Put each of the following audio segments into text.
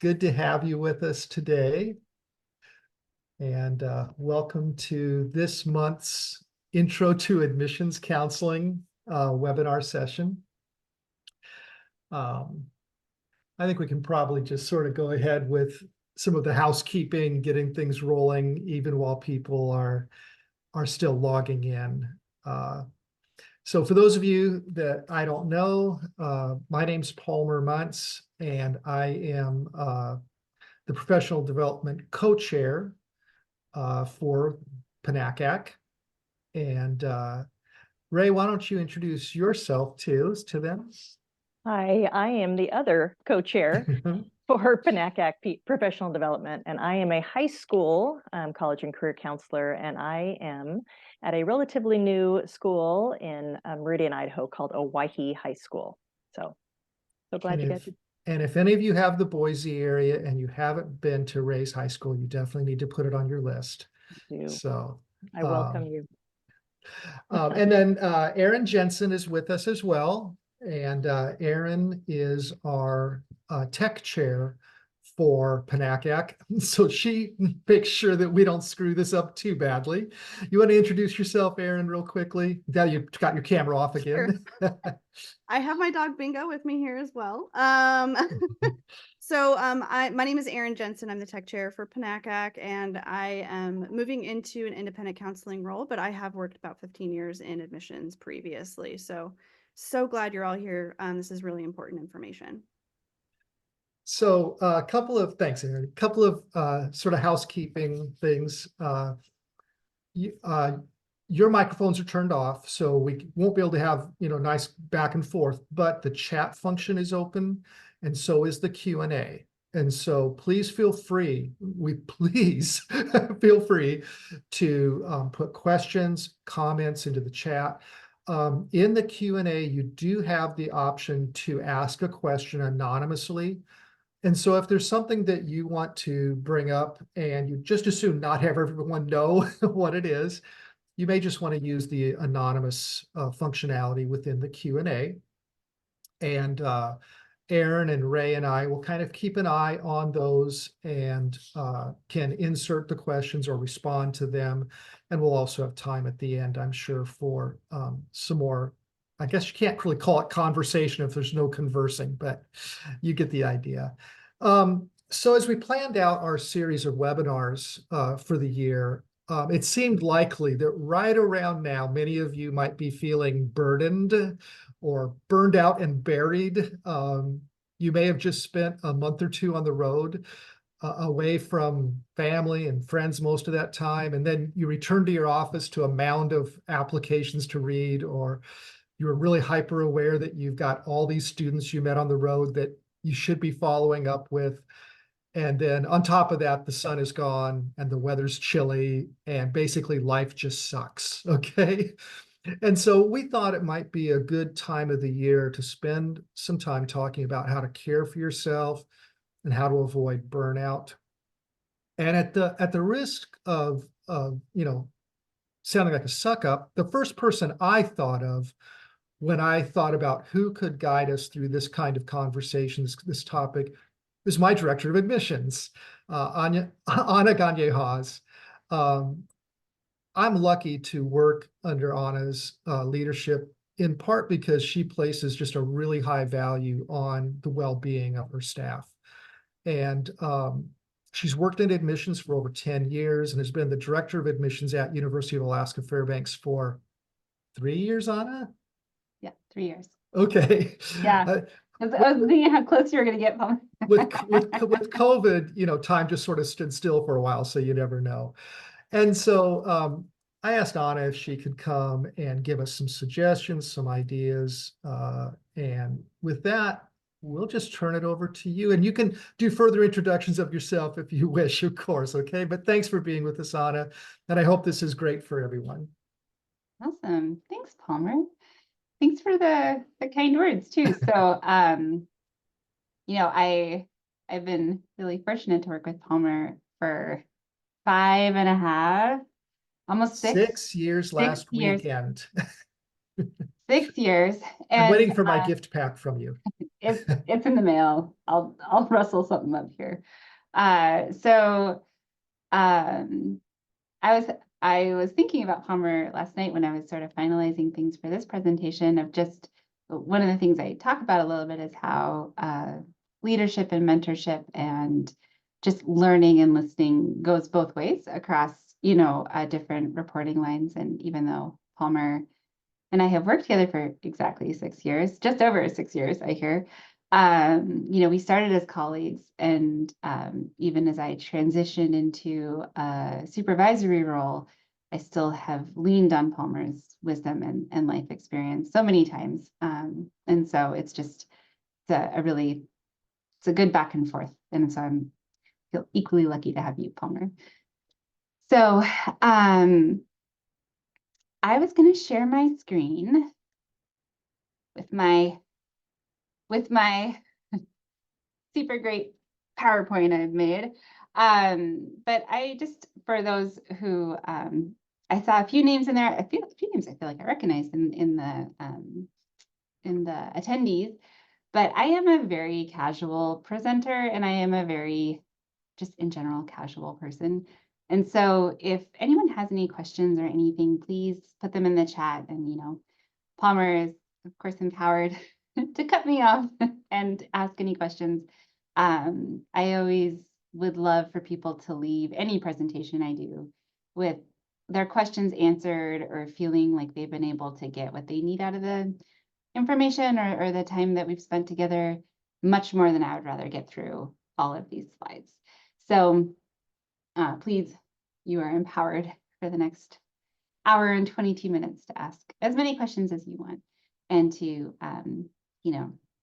good to have you with us today. And welcome to this month's Intro to Admissions Counseling webinar session. I think we can probably just sort of go ahead with some of the housekeeping, getting things rolling, even while people are still logging in. So for those of you that I don't know, my name's Palmer Muntz, and I am the Professional Development Co-Chair for PNACAC. And Ray, why don't you introduce yourself to them? Hi, I am the other co-chair for PNACAC Professional Development, and I am a high school college and career counselor, and I am at a relatively new school in Meridian, Idaho called Owyhee High School. So glad you guys. And if any of you have the Boise area and you haven't been to Ray's High School, you definitely need to put it on your list. So I welcome you. And then Erin Jensen is with us as well. And Erin is our tech chair for PNACAC. So she makes sure that we don't screw this up too badly. You want to introduce yourself, Erin, real quickly? Now you've got your camera off again. Sure. I have my dog Bingo with me here as well. My name is Erin Jensen. I'm the tech chair for PNACAC, and I am moving into an independent counseling role, but I have worked about 15 years in admissions previously. So glad you're all here. This is really important information. So thanks, Erin. A couple of sort of housekeeping things. Your microphones are turned off, so we won't be able to have, nice back and forth, but the chat function is open, and so is the Q&A. And so please feel free, feel free to put questions, comments into the chat. In the Q&A, you do have the option to ask a question anonymously. And so if there's something that you want to bring up and you just assume not have everyone know what it is, you may just want to use the anonymous functionality within the Q&A. And Erin and Ray and I will kind of keep an eye on those and can insert the questions or respond to them. And we'll also have time at the end, I'm sure, for some more. I guess you can't really call it conversation if there's no conversing, but you get the idea. So as we planned out our series of webinars for the year, it seemed likely that right around now, many of you might be feeling burdened or burned out and buried. You may have just spent a month or two on the road away from family and friends most of that time, and then you return to your office to a mound of applications to read, or you're really hyper aware that you've got all these students you met on the road that you should be following up with. And then on top of that, the sun is gone and the weather's chilly and basically life just sucks, okay? And so we thought it might be a good time of the year to spend some time talking about how to care for yourself and how to avoid burnout. And at the risk of sounding like a suck up, the first person I thought of when I thought about who could guide us through this kind of conversation, this topic, is my director of admissions, Anna Gagne-Hawes. I'm lucky to work under Anna's leadership, in part because she places just a really high value on the well-being of her staff. And she's worked in admissions for over 10 years and has been the director of admissions at University of Alaska Fairbanks for 3 years, Anna? Yeah, 3 years. Okay. Yeah. I was thinking how close you were going to get, Paul. with COVID, time just sort of stood still for a while, so you never know. And so I asked Anna if she could come and give us some suggestions, some ideas. And with that, we'll just turn it over to you. And you can do further introductions of yourself if you wish, of course, okay? But thanks for being with us, Anna. And I hope this is great for everyone. Awesome. Thanks, Palmer. Thanks for the kind words too. So, I've been really fortunate to work with Palmer for 5.5, almost 6 6 years last weekend. 6 years. I'm And waiting for my gift pack from you. it's in the mail. I'll rustle something up here. I was thinking about Palmer last night when I was sort of finalizing things for this presentation, of just one of the things I talk about a little bit is how leadership and mentorship and just learning and listening goes both ways across, different reporting lines. And even though Palmer and I have worked together for exactly 6 years, just over 6 years, I hear. We started as colleagues, and even as I transitioned into a supervisory role, I still have leaned on Palmer's wisdom and life experience so many times. And so it's a good back and forth. And so feel equally lucky to have you, Palmer. So I was going to share my screen with my super great PowerPoint I've made. But I just, for those who, I saw a few names in there, a few names I feel like I recognized in the attendees, but I am a very casual presenter, and I am a very, just in general, casual person. And so if anyone has any questions or anything, please put them in the chat. And, Palmer is, of course, empowered to cut me off and ask any questions. I always would love for people to leave any presentation I do with their questions answered, or feeling like they've been able to get what they need out of the information or the time that we've spent together, much more than I would rather get through all of these slides. So please, you are empowered for the next hour and 22 minutes to ask as many questions as you want, and to,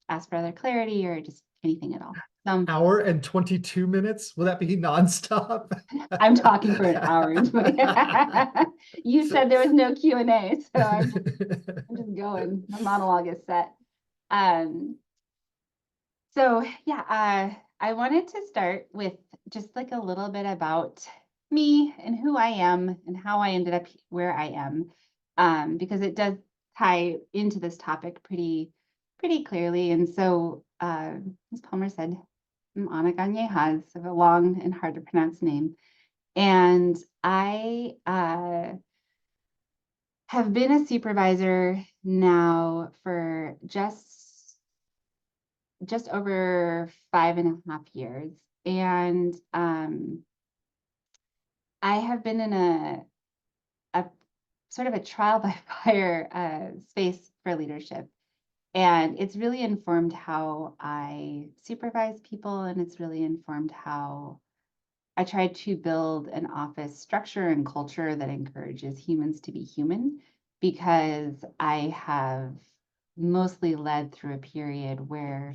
ask for other clarity or just anything at all. Hour and 22 minutes? Will that be nonstop? I'm talking for an hour. You said there was no Q&A, so I'm just going. My monologue is set. So yeah, I wanted to start with just like a little bit about me and who I am and how I ended up where I am, because it does tie into this topic pretty clearly. And so, as Palmer said, I'm Anna Gagne-Hawes. I have a long and hard to pronounce name. And I have been a supervisor now for just over 5.5 years. And I have been in a sort of a trial by fire space for leadership. And it's really informed how I supervise people, and it's really informed how I try to build an office structure and culture that encourages humans to be human, because I have mostly led through a period where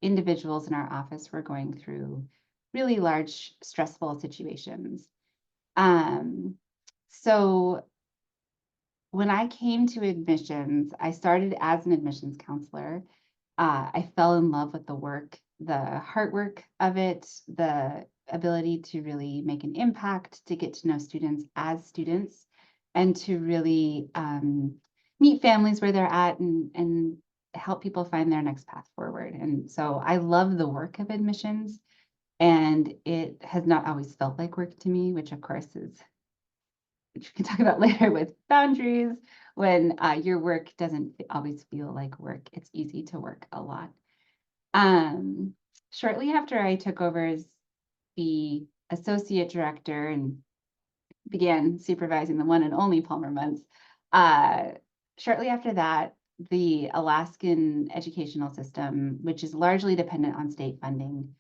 individuals in our office were going through really large, stressful situations. So when I came to admissions, I started as an admissions counselor. I fell in love with the work, the hard work of it, the ability to really make an impact, to get to know students as students, and to really meet families where they're at and help people find their next path forward. And so I love the work of admissions, and it has not always felt like work to me, which of course is, which we can talk about later with boundaries. When your work doesn't always feel like work, it's easy to work a lot. Shortly after I took over as the associate director and began supervising the one and only Palmer months, shortly after that, the Alaskan educational system, which is largely dependent on state funding,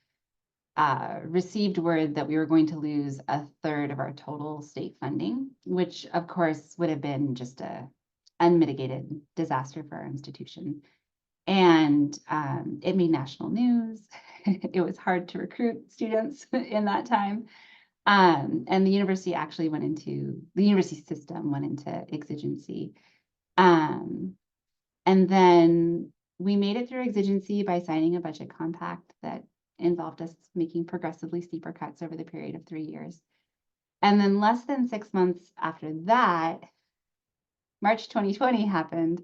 received word that we were going to lose 1/3 of our total state funding, which of course would have been just a unmitigated disaster for our institution. And it made national news. It was hard to recruit students in that time. And the university system went into exigency. And then we made it through exigency by signing a budget compact that involved us making progressively steeper cuts over the period of 3 years. And then less than 6 months after that, March 2020 happened,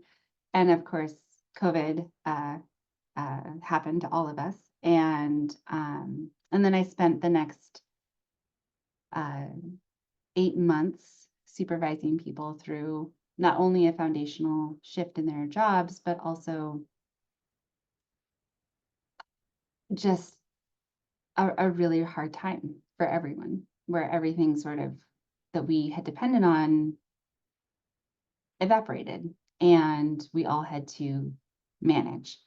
And of course, COVID happened to all of us. And then I spent the next 8 months supervising people through not only a foundational shift in their jobs, but also just a really hard time for everyone, where everything sort of that we had depended on evaporated, and we all had to manage.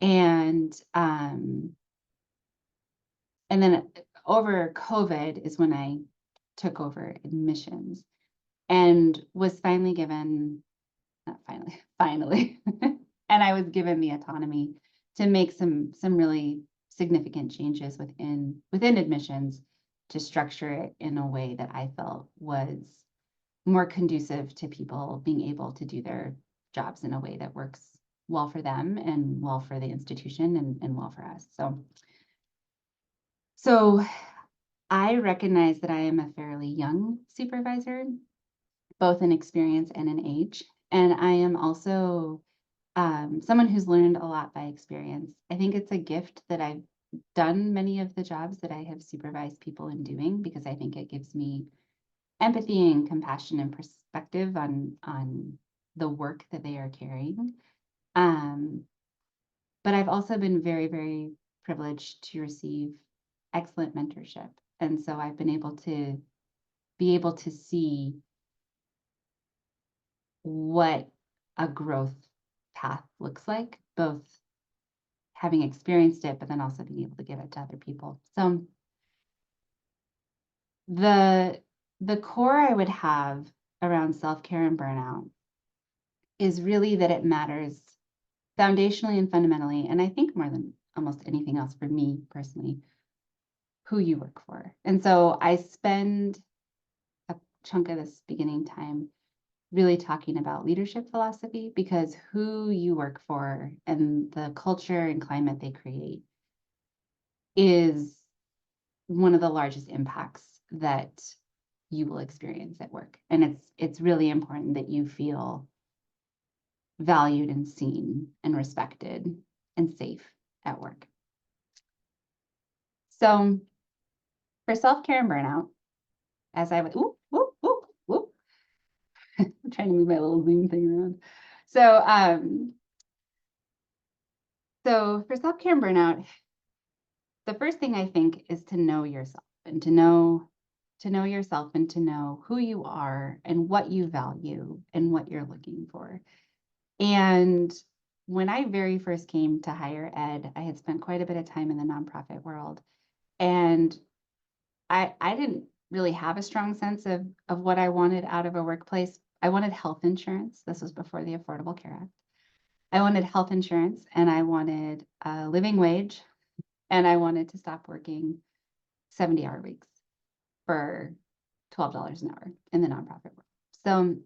And then over COVID is when I took over admissions and was finally given, not finally, finally, and I was given the autonomy to make some really significant changes within admissions to structure it in a way that I felt was more conducive to people being able to do their jobs in a way that works well for them and well for the institution and well for us. So I recognize that I am a fairly young supervisor, both in experience and in age. And I am also someone who's learned a lot by experience. I think it's a gift that I've done many of the jobs that I have supervised people in doing, because I think it gives me empathy and compassion and perspective on the work that they are carrying. But I've also been very, very privileged to receive excellent mentorship. And so I've been able to see what a growth path looks like, both having experienced it, but then also being able to give it to other people. So the core I would have around self-care and burnout is really that it matters foundationally and fundamentally, and I think more than almost anything else for me personally, who you work for. And so I spend a chunk of this beginning time really talking about leadership philosophy, because who you work for and the culture and climate they create is one of the largest impacts that you will experience at work. And it's really important that you feel valued and seen and respected and safe at work. So for self-care and burnout, as I would, I'm trying to move my little Zoom thing around. So for self-care and burnout, the first thing I think is to know yourself and to know yourself and to know who you are and what you value and what you're looking for. And when I very first came to higher ed, I had spent quite a bit of time in the nonprofit world, and I didn't really have a strong sense of what I wanted out of a workplace. I wanted health insurance. This was before the Affordable Care Act. I wanted health insurance, and I wanted a living wage, and I wanted to stop working 70-hour weeks for $12 an hour in the nonprofit world. So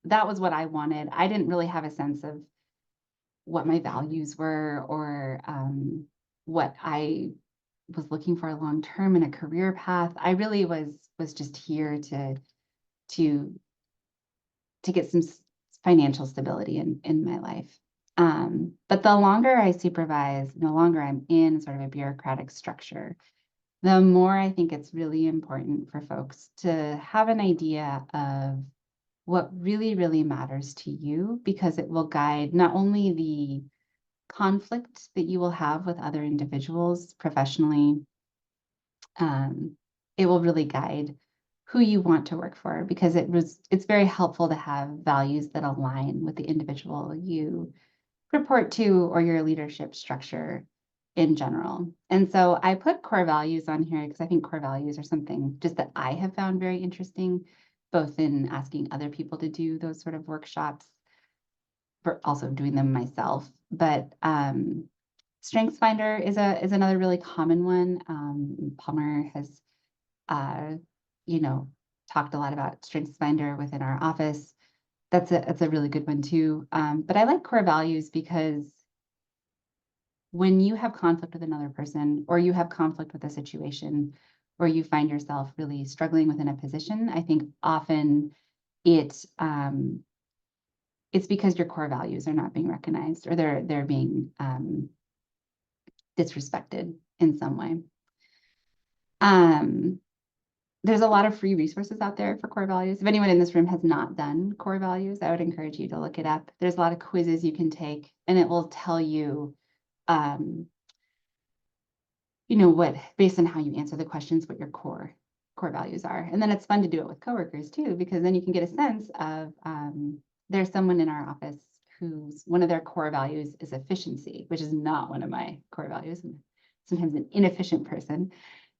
that was what I wanted. I didn't really have a sense of what my values were, or what I was looking for long term in a career path. I really was just here to get some financial stability in my life. But the longer I supervise, the longer I'm in sort of a bureaucratic structure, the more I think it's really important for folks to have an idea of what really, really matters to you, because it will guide not only the conflict that you will have with other individuals professionally, it will really guide who you want to work for, because it's very helpful to have values that align with the individual you report to or your leadership structure in general. And so I put core values on here because I think core values are something just that I have found very interesting, both in asking other people to do those sort of workshops, but also doing them myself. But StrengthsFinder is another really common one. Palmer has talked a lot about StrengthsFinder within our office. That's a really good one too. But I like core values because when you have conflict with another person, or you have conflict with a situation, or you find yourself really struggling within a position, I think often it it's because your core values are not being recognized, or they're being disrespected in some way. There's a lot of free resources out there for core values. If anyone in this room has not done core values, I would encourage you to look it up. There's a lot of quizzes you can take, and it will tell you, what, based on how you answer the questions, what your core values are. And then it's fun to do it with coworkers too, because then you can get a sense of, there's someone in our office whose one of their core values is efficiency, which is not one of my core values. I'm sometimes an inefficient person.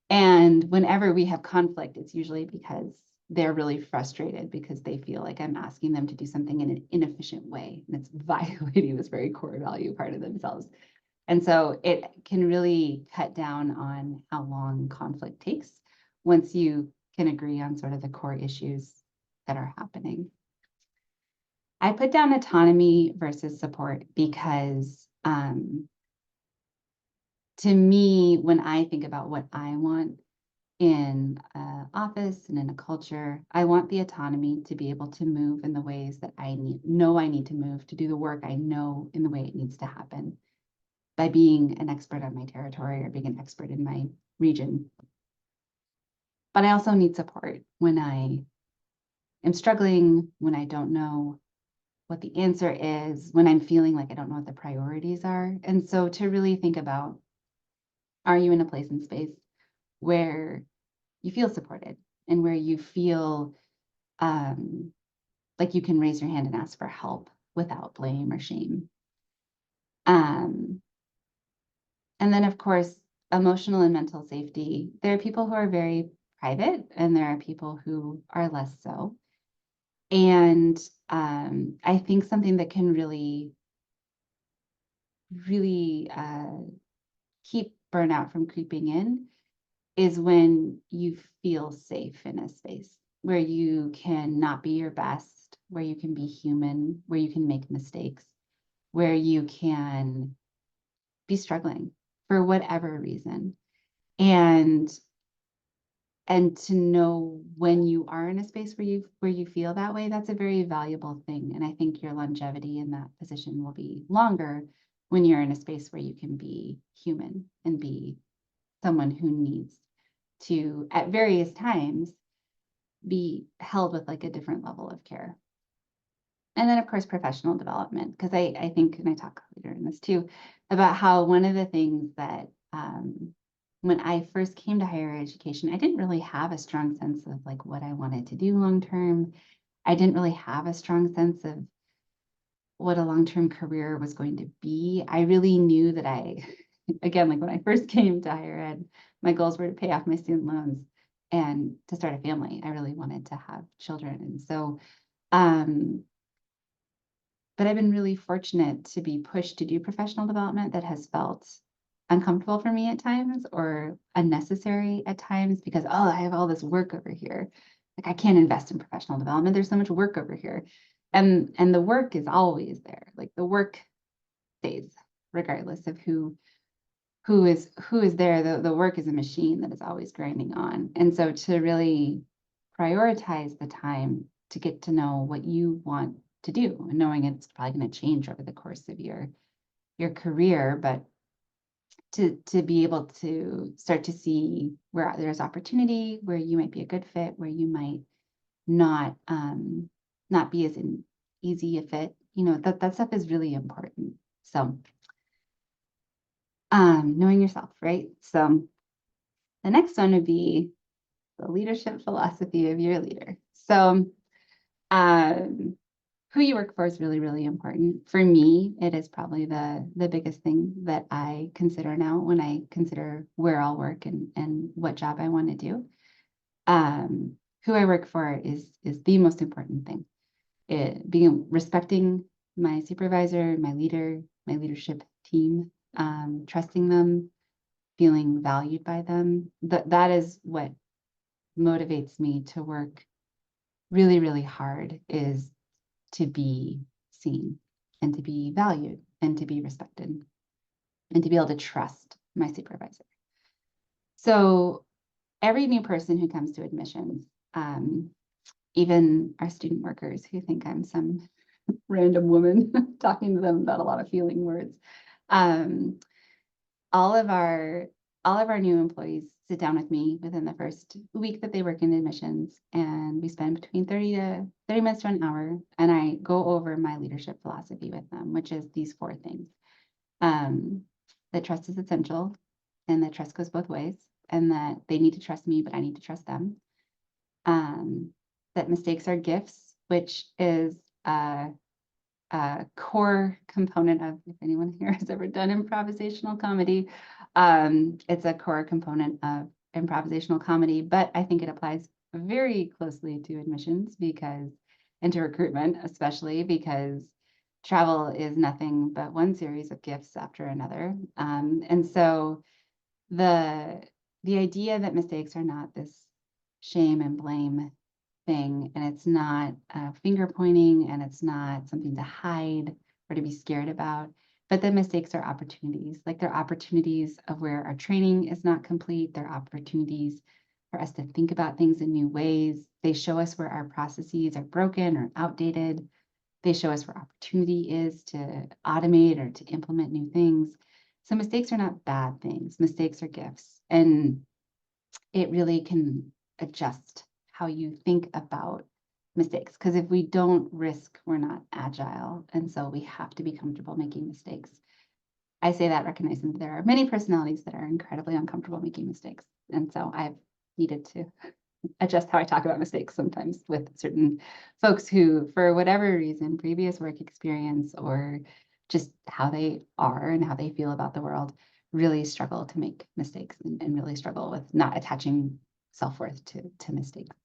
And whenever we have conflict, it's usually because they're really frustrated because they feel like I'm asking them to do something in an inefficient way, and it's violating this very core value part of themselves. And so it can really cut down on how long conflict takes once you can agree on sort of the core issues that are happening. I put down autonomy versus support because to me, when I think about what I want in an office and in a culture, I want the autonomy to be able to move in the ways that I need to move, to do the work I know in the way it needs to happen, by being an expert on my territory or being an expert in my region. But I also need support when I am struggling, when I don't know what the answer is, when I'm feeling like I don't know what the priorities are. And so to really think about, are you in a place and space where you feel supported and where you feel like you can raise your hand and ask for help without blame or shame? And then, of course, emotional and mental safety. There are people who are very private, and there are people who are less so. And I think something that can really keep burnout from creeping in is when you feel safe in a space where you can not be your best, where you can be human, where you can make mistakes, where you can be struggling for whatever reason. And to know when you are in a space where you feel that way, that's a very valuable thing. And I think your longevity in that position will be longer when you're in a space where you can be human and be someone who needs to, at various times, be held with like a different level of care. And then, of course, professional development, because I think, and I talk later in this too, about how one of the things that when I first came to higher education, I didn't really have a strong sense of like what I wanted to do long term. I didn't really have a strong sense of what a long-term career was going to be. I really knew that again, like when I first came to higher ed, my goals were to pay off my student loans and to start a family. I really wanted to have children. And so, but I've been really fortunate to be pushed to do professional development that has felt uncomfortable for me at times or unnecessary at times because, oh, I have all this work over here. Like I can't invest in professional development. There's so much work over here. And the work is always there. Like the work stays regardless of who is there. The work is a machine that is always grinding on. And so to really prioritize the time to get to know what you want to do, and knowing it's probably going to change over the course of your career, but to be able to start to see where there's opportunity, where you might be a good fit, where you might not be as easy a fit, that stuff is really important. So knowing yourself, right? So the next one would be the leadership philosophy of your leader. So who you work for is really, really important. For me, it is probably the biggest thing that I consider now when I consider where I'll work and what job I want to do. Who I work for is the most important thing. Respecting my supervisor, my leader, my leadership team, trusting them, feeling valued by them. That is what motivates me to work really, really hard, is to be seen and to be valued and to be respected and to be able to trust my supervisor. So every new person who comes to admissions, even our student workers who think I'm some random woman talking to them about a lot of feeling words. All of our new employees sit down with me within the first week that they work in admissions, and we spend between 30 minutes to an hour, and I go over my leadership philosophy with them, which is these 4 things. That trust is essential, and that trust goes both ways, and that they need to trust me, but I need to trust them. That mistakes are gifts, which is a core component of, if anyone here has ever done improvisational comedy, it's a core component of improvisational comedy, but I think it applies very closely to admissions and to recruitment, especially because travel is nothing but one series of gifts after another. And so the idea that mistakes are not this shame and blame thing, and it's not finger pointing, and it's not something to hide or to be scared about, but the mistakes are opportunities. Like, they're opportunities of where our training is not complete. They're opportunities for us to think about things in new ways. They show us where our processes are broken or outdated. They show us where opportunity is to automate or to implement new things. So mistakes are not bad things. Mistakes are gifts, and it really can adjust how you think about mistakes. Because if we don't risk, we're not agile. And so we have to be comfortable making mistakes. I say that recognizing that there are many personalities that are incredibly uncomfortable making mistakes. And so I've needed to adjust how I talk about mistakes sometimes with certain folks who, for whatever reason, previous work experience or just how they are and how they feel about the world, really struggle to make mistakes and really struggle with not attaching self-worth to mistakes.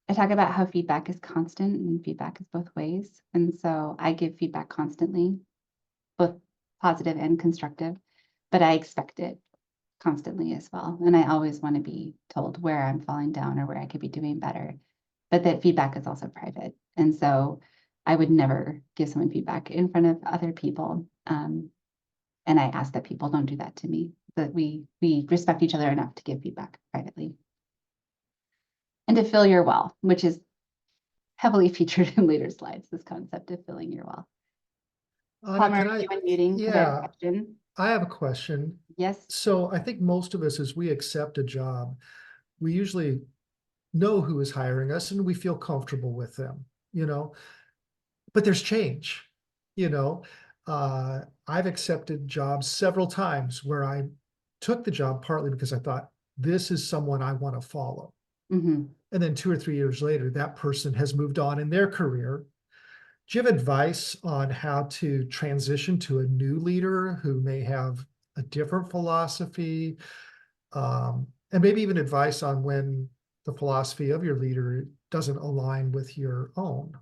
I talk about how feedback is constant and feedback is both ways. And so I give feedback constantly, both positive and constructive, but I expect it constantly as well. And I always want to be told where I'm falling down or where I could be doing better, but that feedback is also private. And so I would never give someone feedback in front of other people. And I ask that people don't do that to me, that we respect each other enough to give feedback privately. And to fill your well, which is heavily featured in later slides, this concept of filling your well. Anna, Palmer, can are I, you unmuting? 'Cause I have a question. I have a question. Yes. So I think most of us, as we accept a job, we usually know who is hiring us and we feel comfortable with them, but there's change, you know. I've accepted jobs several times where I took the job partly because I thought this is someone I want to follow. Mm-hmm. And then 2 or 3 years later, that person has moved on in their career. Do you have advice on how to transition to a new leader who may have a different philosophy? And maybe even advice on when the philosophy of your leader doesn't align with your own?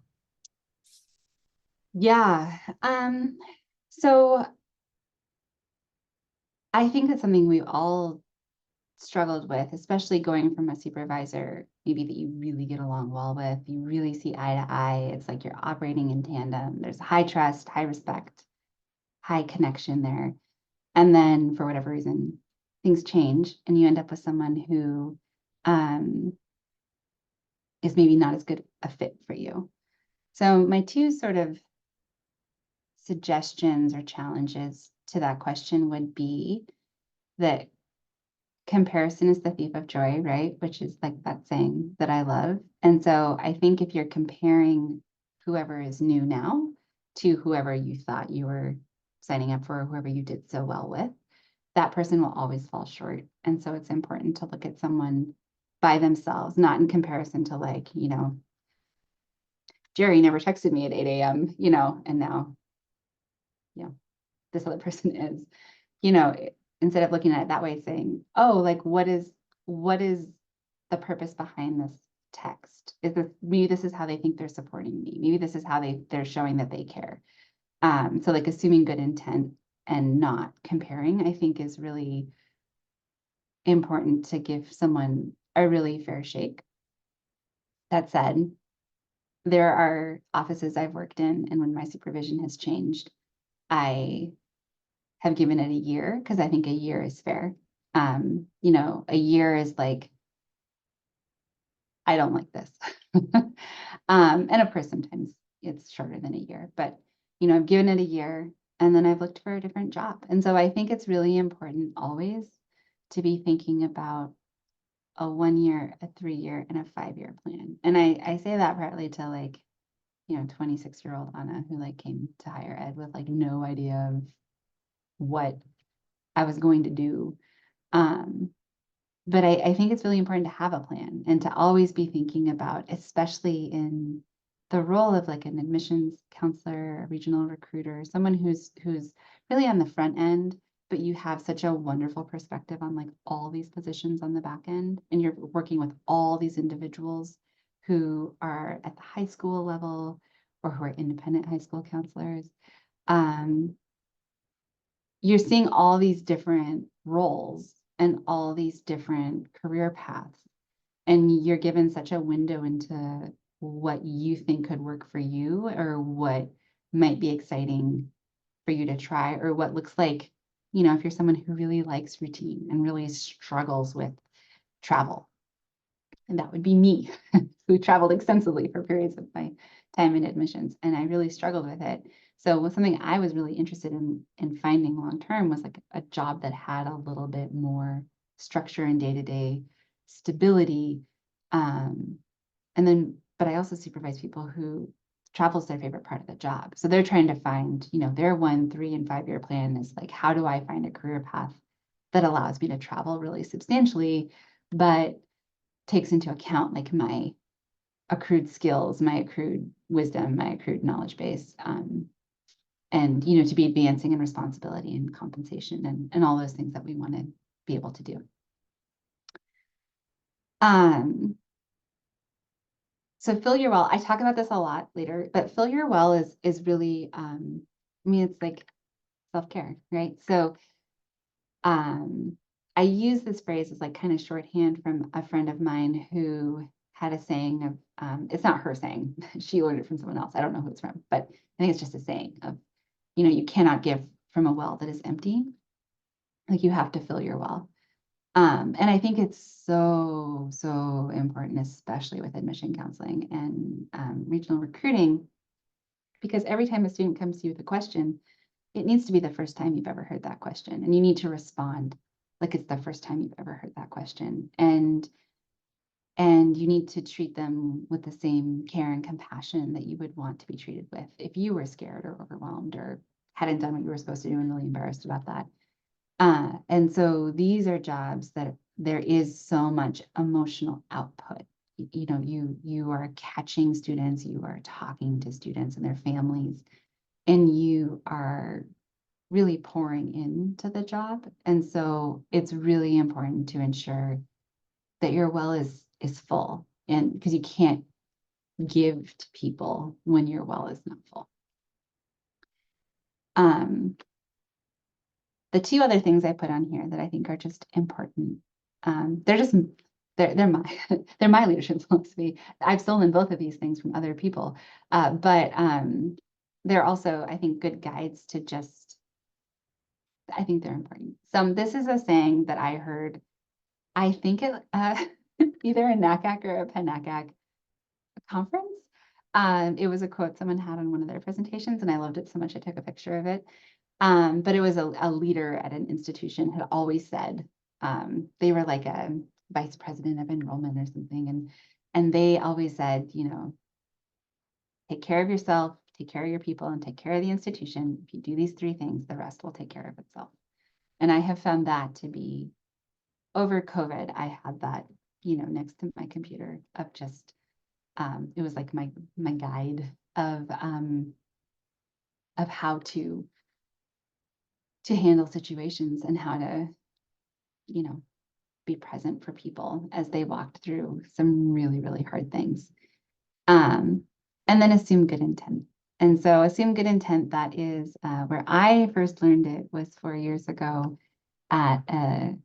Yeah. So I think that's something we all struggled with, especially going from a supervisor, maybe that you really get along well with, you really see eye to eye. It's like you're operating in tandem. There's high trust, high respect, high connection there. And then for whatever reason, things change and you end up with someone who is maybe not as good a fit for you. So my 2 sort of suggestions or challenges to that question would be that comparison is the thief of joy, right? Which is like that saying that I love. And so I think if you're comparing whoever is new now to whoever you thought you were signing up for, or whoever you did so well with, that person will always fall short. And so it's important to look at someone by themselves, not in comparison to, like, Jerry never texted me at 8 a.m., and now, this other person is, instead of looking at it that way, saying, oh, like, what is the purpose behind this text? Maybe this is how they think they're supporting me. Maybe this is how they're showing that they care. So like assuming good intent and not comparing, I think, is really important to give someone a really fair shake. That said, there are offices I've worked in, and when my supervision has changed, I have given it a year because I think a year is fair. A year is like, I don't like this. And of course, sometimes, it's shorter than a year, but I've given it a year and then I've looked for a different job. And so I think it's really important always to be thinking about a 1 year, a 3 year, and a 5 year plan. And I say that partly to 26-year-old Anna who came to higher ed with no idea of what I was going to do. But I think it's really important to have a plan and to always be thinking about, especially in the role of an admissions counselor, a regional recruiter, someone who's really on the front end, but you have such a wonderful perspective on all these positions on the back end, and you're working with all these individuals who are at the high school level or who are independent high school counselors. You're seeing all these different roles and all these different career paths, and you're given such a window into what you think could work for you or what might be exciting for you to try, or what looks like, if you're someone who really likes routine and really struggles with travel. And that would be me, who traveled extensively for periods of my time in admissions, and I really struggled with it. So something I was really interested in finding long-term was a job that had a little bit more structure and day-to-day stability. But I also supervise people who travel is their favorite part of the job. So they're trying to find, their 1, 3, and 5 year plan is how do I find a career path that allows me to travel really substantially, but takes into account my accrued skills, my accrued wisdom, my accrued knowledge base, and to be advancing in responsibility and compensation and all those things that we want to be able to do. So fill your well. I talk about this a lot later, but fill your well is really, it's self-care, right? So I use this phrase as kind of shorthand from a friend of mine who had a saying of, it's not her saying, she learned it from someone else. I don't know who it's from, but I think it's just a saying of, you cannot give from a well that is empty. You have to fill your well. And I think it's so, so important, especially with admission counseling and regional recruiting, because every time a student comes to you with a question, it needs to be the first time you've ever heard that question. And you need to respond like it's the first time you've ever heard that question. And you need to treat them with the same care and compassion that you would want to be treated with if you were scared or overwhelmed or hadn't done what you were supposed to do and really embarrassed about that. And so these are jobs that there is so much emotional output. You are catching students, you are talking to students and their families, and you are really pouring into the job. And so it's really important to ensure that your well is full, and because you can't give to people when your well is not full. The two other things I put on here that I think are just important, they're my they're my leadership philosophy. I've stolen both of these things from other people, but they're also, I think, good guides to just, I think they're important. So this is a saying that I heard, I think it either a NACAC or a PNACAC conference. It was a quote someone had on one of their presentations, and I loved it so much I took a picture of it. But it was a leader at an institution had always said, they were like a vice president of enrollment or something, and they always said, take care of yourself, take care of your people, and take care of the institution. If you do these 3 things, the rest will take care of itself. And I have found that to be, over COVID, I had that, next to my computer of just, it was like my guide of how to handle situations and how to, be present for people as they walked through some really, really hard things. And then assume good intent. And so assume good intent, that is where I first learned it was 4 years ago at a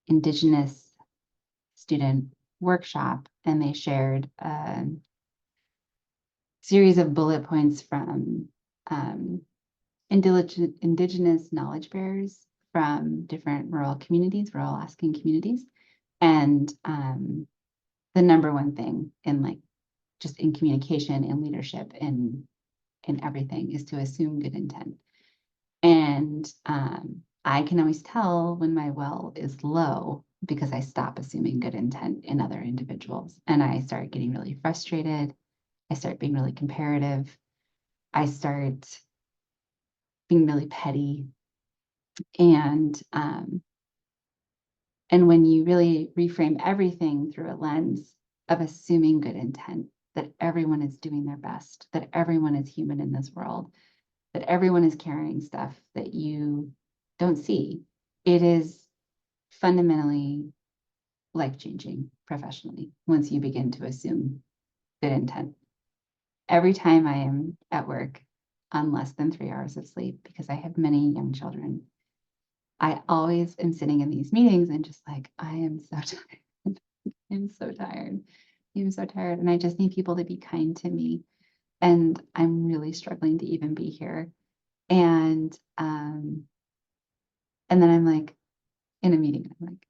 Indigenous student workshop, and they shared a series of bullet points from Indigenous knowledge bearers from different rural Alaskan communities. And the number one thing in just in communication and leadership and in everything, is to assume good intent. And I can always tell when my well is low because I stop assuming good intent in other individuals, and I start getting really frustrated. I start being really comparative. I start being really petty. And when you really reframe everything through a lens of assuming good intent, that everyone is doing their best, that everyone is human in this world, that everyone is carrying stuff that you don't see, it is fundamentally life-changing professionally once you begin to assume good intent. Every time I am at work on less than 3 hours of sleep, because I have many young children, I always am sitting in these meetings and just like, I am so tired. I'm so tired. I'm so tired. And I just need people to be kind to me. And I'm really struggling to even be here. And then I'm like, in a meeting, I'm like,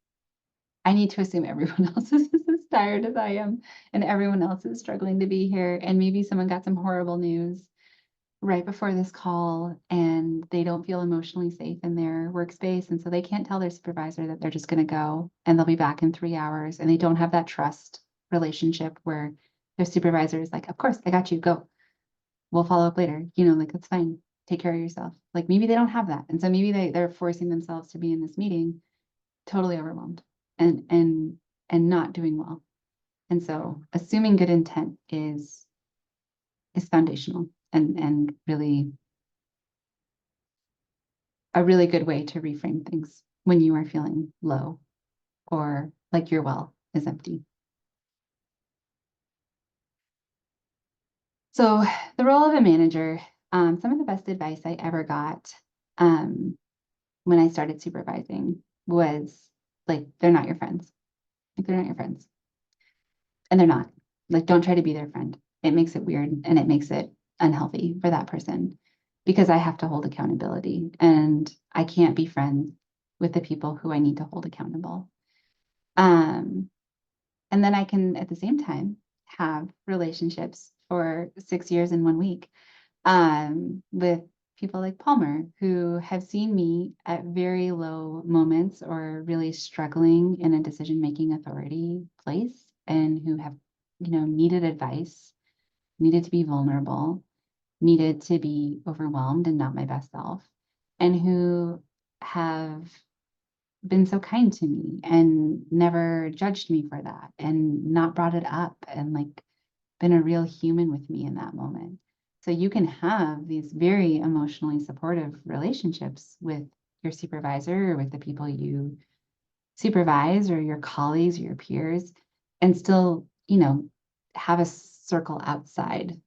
I need to assume everyone else is as tired as I am, and everyone else is struggling to be here. And maybe someone got some horrible news right before this call, and they don't feel emotionally safe in their workspace. And so they can't tell their supervisor that they're just going to go and they'll be back in 3 hours. And they don't have that trust relationship where their supervisor is like, of course, I got you, go. We'll follow up later. Like, it's fine. Take care of yourself. Like, maybe they don't have that. And so maybe they're forcing themselves to be in this meeting totally overwhelmed and not doing well. And so assuming good intent is foundational and really a really good way to reframe things when you are feeling low or like your well is empty. So the role of a manager, some of the best advice I ever got when I started supervising was like, they're not your friends. Like, they're not your friends. And they're not. Like, don't try to be their friend. It makes it weird and it makes it unhealthy for that person, because I have to hold accountability and I can't be friends with the people who I need to hold accountable. And then I can at the same time have relationships for 6 years in 1 week with people like Palmer, who have seen me at very low moments or really struggling in a decision-making authority place, and who have, needed advice, needed to be vulnerable, needed to be overwhelmed and not my best self, and who have been so kind to me and never judged me for that and not brought it up, and like been a real human with me in that moment. So you can have these very emotionally supportive relationships with your supervisor or with the people you supervise or your colleagues or your peers, and still, have a circle outside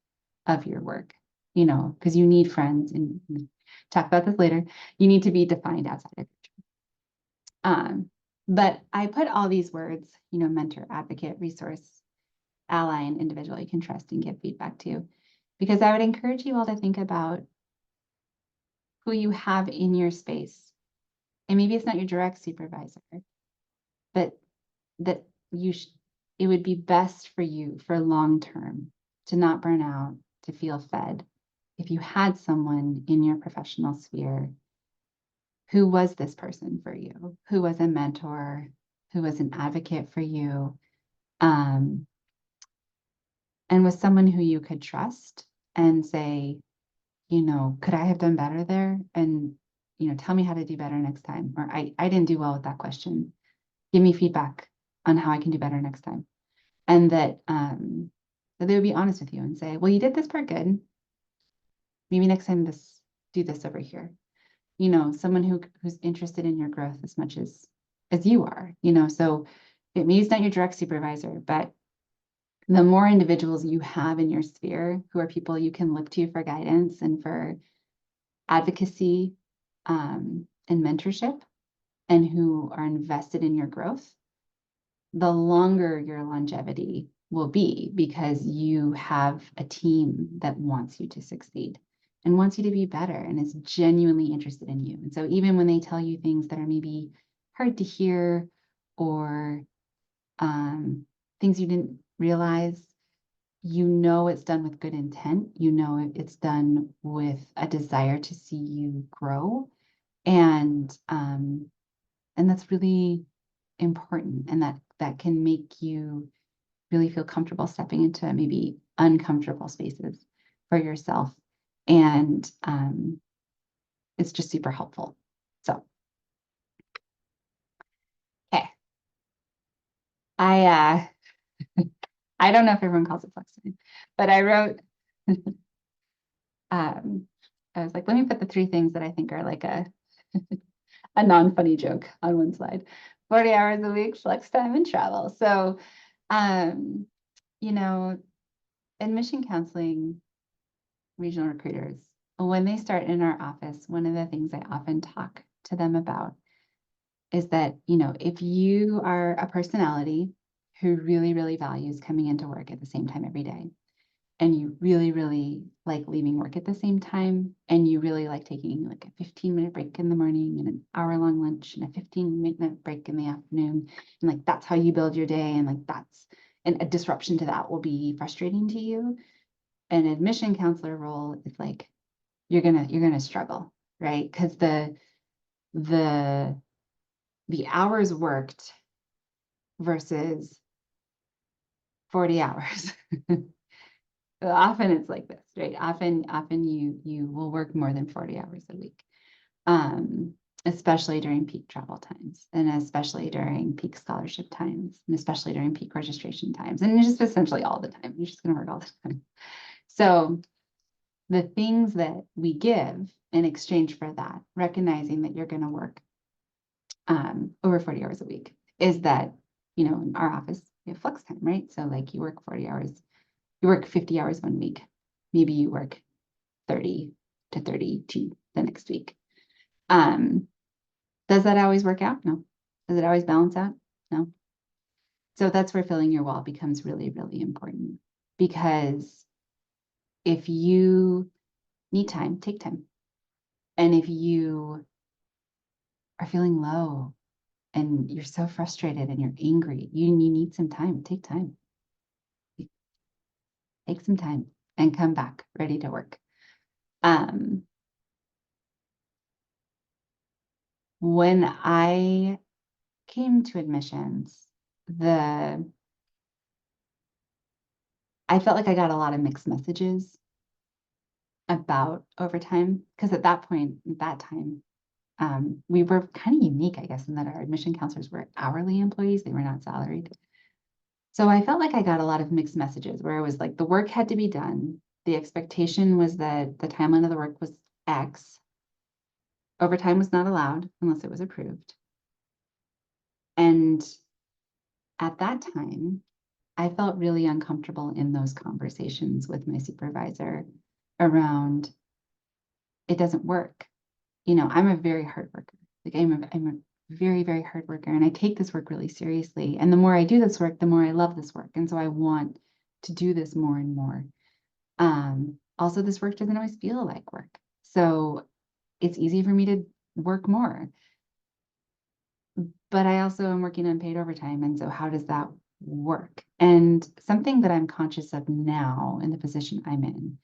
of your work, because you need friends, and we'll talk about this later. You need to be defined outside of your job. But I put all these words, mentor, advocate, resource, ally, and individual you can trust and give feedback to, because I would encourage you all to think about who you have in your space. And maybe it's not your direct supervisor, but that it would be best for you for long term to not burn out, to feel fed, if you had someone in your professional sphere who was this person for you, who was a mentor, who was an advocate for you, and was someone who you could trust and say, could I have done better there? And, tell me how to do better next time. Or I didn't do well with that question. Give me feedback on how I can do better next time. And that they would be honest with you and say, well, you did this part good. Maybe next time do this over here. Someone who's interested in your growth as much as you are, so maybe it's not your direct supervisor, but the more individuals you have in your sphere who are people you can look to for guidance and for advocacy and mentorship, and who are invested in your growth, the longer your longevity will be, because you have a team that wants you to succeed and wants you to be better and is genuinely interested in you. And so even when they tell you things that are maybe hard to hear, or things you didn't realize, you know it's done with good intent. You know it's done with a desire to see you grow. And that's really important. And that can make you really feel comfortable stepping into maybe uncomfortable spaces for yourself. And it's just super helpful. So, okay. I don't know if everyone calls it flex time, but I wrote, I was like, let me put the 3 things that I think are like a non-funny joke on one slide. 40 hours a week, flex time, and travel. So, you know, admission counseling regional recruiters, when they start in our office, one of the things I often talk to them about is that, if you are a personality who really, really values coming into work at the same time every day, and you really, really like leaving work at the same time, and you really like taking like a 15-minute break in the morning and an hour-long lunch and a 15-minute break in the afternoon, and like that's how you build your day, and like and a disruption to that will be frustrating to you. An admission counselor role is like you're gonna struggle, right? Because the hours worked versus 40 hours. Often it's like this, right? Often you will work more than 40 hours a week, especially during peak travel times, and especially during peak scholarship times, and especially during peak registration times, and just essentially all the time. You're just going to work all the time. So the things that we give in exchange for that, recognizing that you're going to work over 40 hours a week, is that, in our office, we have flex time, right? So like you work 40 hours, you work 50 hours one week, maybe you work 30 to 32 the next week. Does that always work out? No. Does it always balance out? No. So that's where filling your wall becomes really, really important, because if you need time, take time. And if you are feeling low and you're so frustrated and you're angry, you need some time, take time. Take some time and come back ready to work. When I came to admissions, I felt like I got a lot of mixed messages about overtime, because at that time, we were kind of unique, I guess, in that our admission counselors were hourly employees. They were not salaried. So I felt like I got a lot of mixed messages where it was like the work had to be done. The expectation was that the timeline of the work was X. Overtime was not allowed unless it was approved. And at that time, I felt really uncomfortable in those conversations with my supervisor around, it doesn't work. I'm a very hard worker. Like I'm a very, very hard worker, and I take this work really seriously. And the more I do this work, the more I love this work. And so I want to do this more and more. Also, this work doesn't always feel like work. So it's easy for me to work more. But I also am working unpaid overtime. And so how does that work? And something that I'm conscious of now in the position I'm in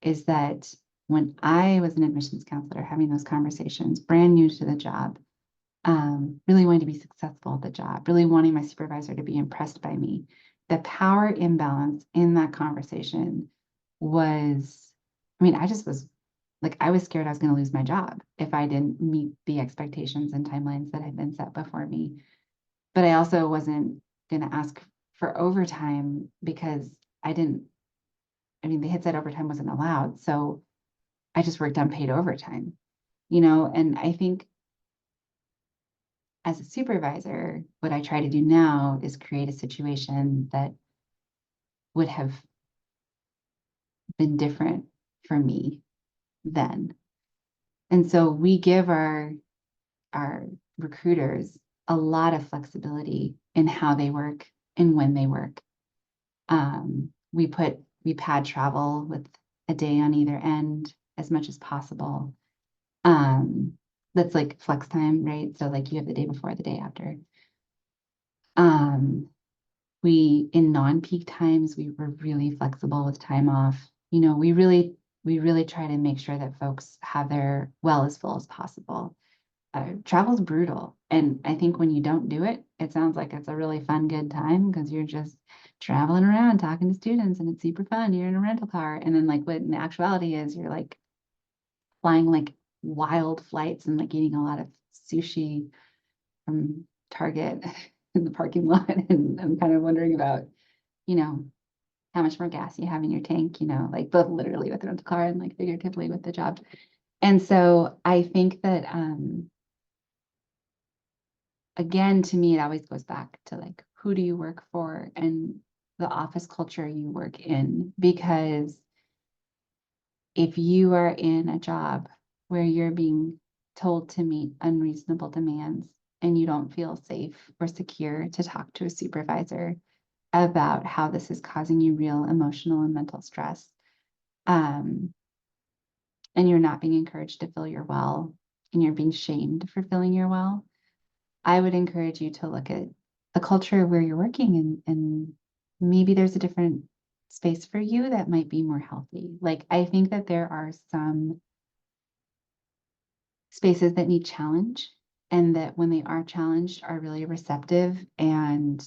is that when I was an admissions counselor having those conversations, brand new to the job, really wanting to be successful at the job, really wanting my supervisor to be impressed by me, the power imbalance in that conversation was, I just was like, I was scared I was going to lose my job if I didn't meet the expectations and timelines that had been set before me. But I also wasn't going to ask for overtime because they had said overtime wasn't allowed. So I just worked unpaid overtime, and I think as a supervisor, what I try to do now is create a situation that would have been different for me then. And so we give our recruiters a lot of flexibility in how they work and when they work. We pad travel with a day on either end as much as possible. That's like flex time, right? So like you have the day before, the day after. in non-peak times, we were really flexible with time off. You know, we really try to make sure that folks have their well as full as possible. Travel's brutal. And I think when you don't do it, it sounds like it's a really fun, good time because you're just traveling around talking to students and it's super fun. You're in a rental car. And then like what in actuality is you're like flying like wild flights and like eating a lot of sushi from Target in the parking lot. And I'm kind of wondering about, you know, how much more gas you have in your tank, you know, like both literally with the rental car and like figuratively with the job. And so I think that again, to me, it always goes back to like, who do you work for and the office culture you work in? Because if you are in a job where you're being told to meet unreasonable demands and you don't feel safe or secure to talk to a supervisor about how this is causing you real emotional and mental stress, and you're not being encouraged to fill your well and you're being shamed for filling your well, I would encourage you to look at the culture where you're working and maybe there's a different space for you that might be more healthy. Like, I think that there are some spaces that need challenge and that when they are challenged are really receptive and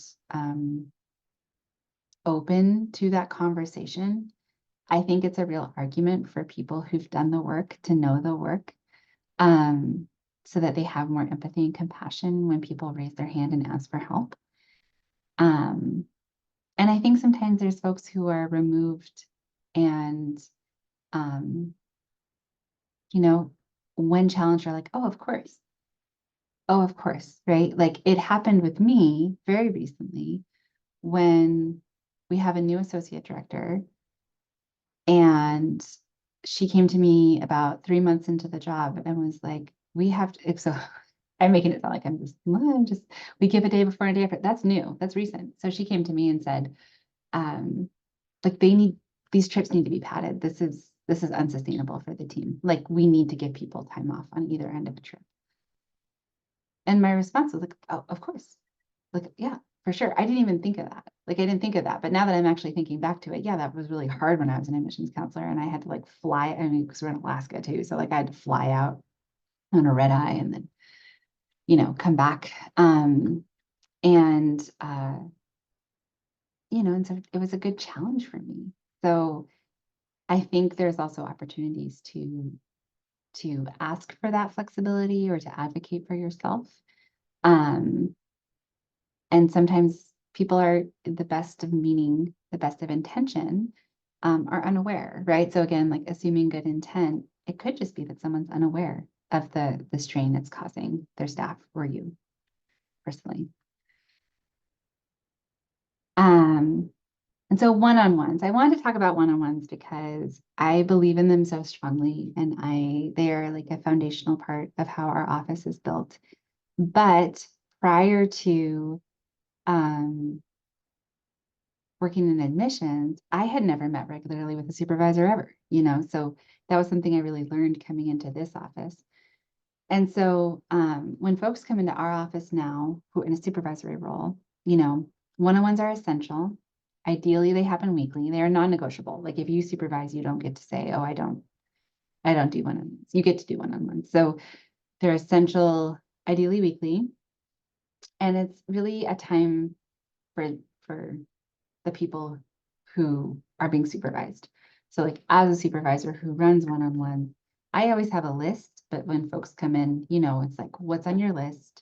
open to that conversation. I think it's a real argument for people who've done the work to know the work. So that they have more empathy and compassion when people raise their hand and ask for help. And I think sometimes there's folks who are removed and, you know, when challenged are like, oh, of course. Oh, of course, right? Like it happened with me very recently when we have a new associate director and she came to me about 3 months into the job and was like, we have to, so I'm making it sound like we give a day before and a day after. That's new, that's recent. So she came to me and said, like these trips need to be padded. This is unsustainable for the team. Like we need to give people time off on either end of a trip. And my response was like, oh, of course. Like, yeah, for sure. I didn't even think of that. Like, I didn't think of that. But now that I'm actually thinking back to it, yeah, that was really hard when I was an admissions counselor and I had to like fly. I mean, because we're in Alaska too. So like I had to fly out on a red eye and then, you know, come back. You know, and so it was a good challenge for me. So I think there's also opportunities to ask for that flexibility or to advocate for yourself. And sometimes people are the best of meaning, the best of intention, are unaware, right? So again, like assuming good intent, it could just be that someone's unaware of the strain it's causing their staff or you personally. And so one-on-ones, I wanted to talk about one-on-ones because I believe in them so strongly and they are like a foundational part of how our office is built. But prior to working in admissions, I had never met regularly with a supervisor ever, you know, so that was something I really learned coming into this office. And so when folks come into our office now who are in a supervisory role, you know, one-on-ones are essential. Ideally, they happen weekly. They are non-negotiable. Like if you supervise, you don't get to say, oh, I don't do one-on-ones. You get to do one-on-ones. So they're essential, ideally weekly. And it's really a time for the people who are being supervised. So like as a supervisor who runs one-on-one, I always have a list, but when folks come in, you know, it's like, what's on your list?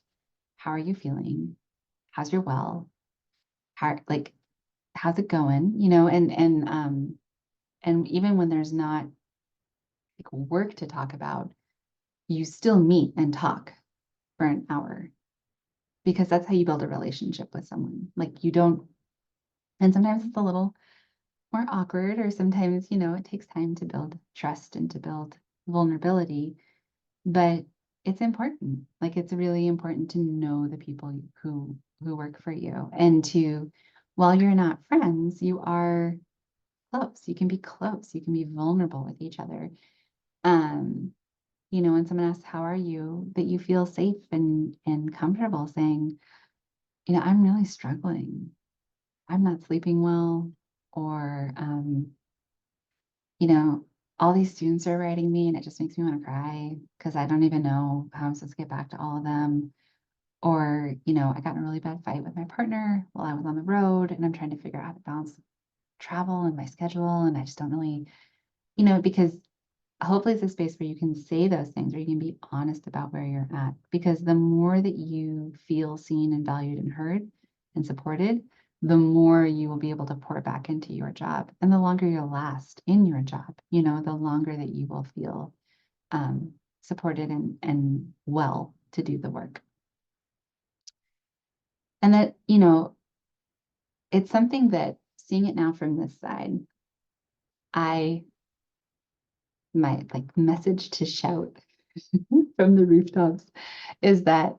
How are you feeling? How's your well? How's it going? You know, and even when there's not like work to talk about, you still meet and talk for an hour because that's how you build a relationship with someone. Like you don't, and sometimes it's a little more awkward, or sometimes, you know, it takes time to build trust and to build vulnerability, but it's important. Like it's really important to know the people who work for you and to, while you're not friends, you are close. You can be close. You can be vulnerable with each other. You know, when someone asks, how are you, that you feel safe and comfortable saying, you know, I'm really struggling. I'm not sleeping well, or, you know, all these students are writing me and it just makes me want to cry because I don't even know how I'm supposed to get back to all of them. Or, I got in a really bad fight with my partner while I was on the road and I'm trying to figure out how to balance travel and my schedule. And I just don't really, because hopefully it's a space where you can say those things, or you can be honest about where you're at. Because the more that you feel seen and valued and heard and supported, the more you will be able to pour back into your job, and the longer you'll last in your job, the longer that you will feel supported and well to do the work. And that, it's something that, seeing it now from this side, my message to shout from the rooftops is that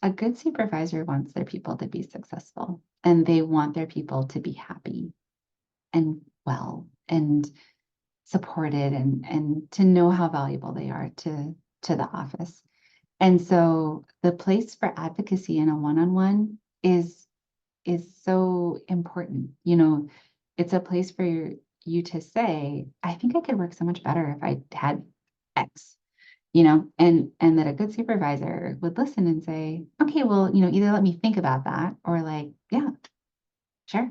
a good supervisor wants their people to be successful, and they want their people to be happy and well and supported, and to know how valuable they are to the office. And so the place for advocacy in a one-on-one is so important. It's a place for you to say, I think I could work so much better if I had X, and that a good supervisor would listen and say, okay, well, either let me think about that, or yeah, sure.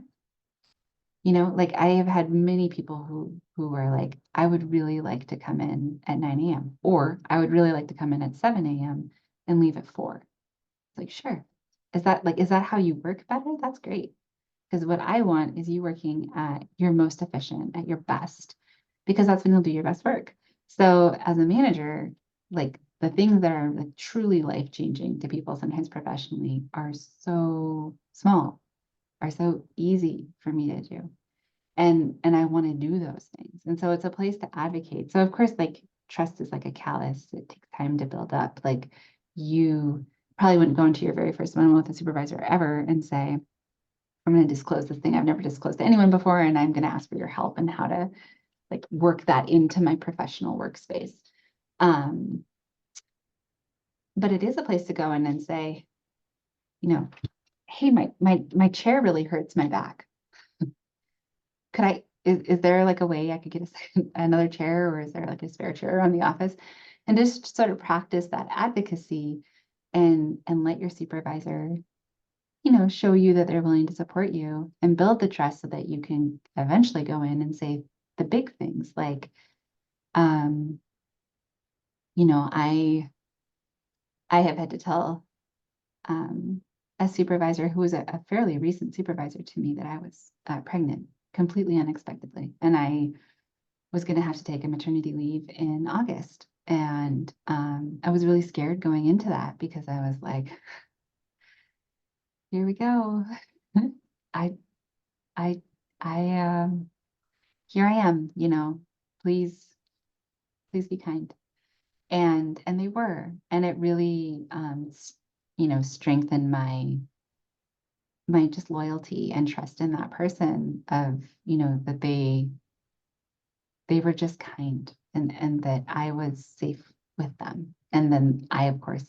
I have had many people who are like, I would really like to come in at 9 a.m. or I would really like to come in at 7 a.m. and leave at 4. It's like, sure. Is that how you work better? That's great. Because what I want is you working at your most efficient, at your best, because that's when you'll do your best work. So as a manager, the things that are truly life-changing to people, sometimes professionally, are so small, are so easy for me to do. And I want to do those things. And so it's a place to advocate. So of course, trust is like a callus. It takes time to build up. You probably wouldn't go into your very first one with a supervisor ever and say, I'm going to disclose this thing I've never disclosed to anyone before, and I'm going to ask for your help and how to work that into my professional workspace. But it is a place to go in and say, hey, my chair really hurts my back. Is there a way I could get another chair, or is there a spare chair around the office? And just sort of practice that advocacy, and let your supervisor show you that they're willing to support you, and build the trust so that you can eventually go in and say the big things I have had to tell a supervisor who was a fairly recent supervisor to me that I was pregnant completely unexpectedly. And I was going to have to take a maternity leave in August. And I was really scared going into that, because I was like, here we go. I here I am, please be kind. And they were, and it really, strengthened my just loyalty and trust in that person, of, that they were just kind, and that I was safe with them. And then I, of course,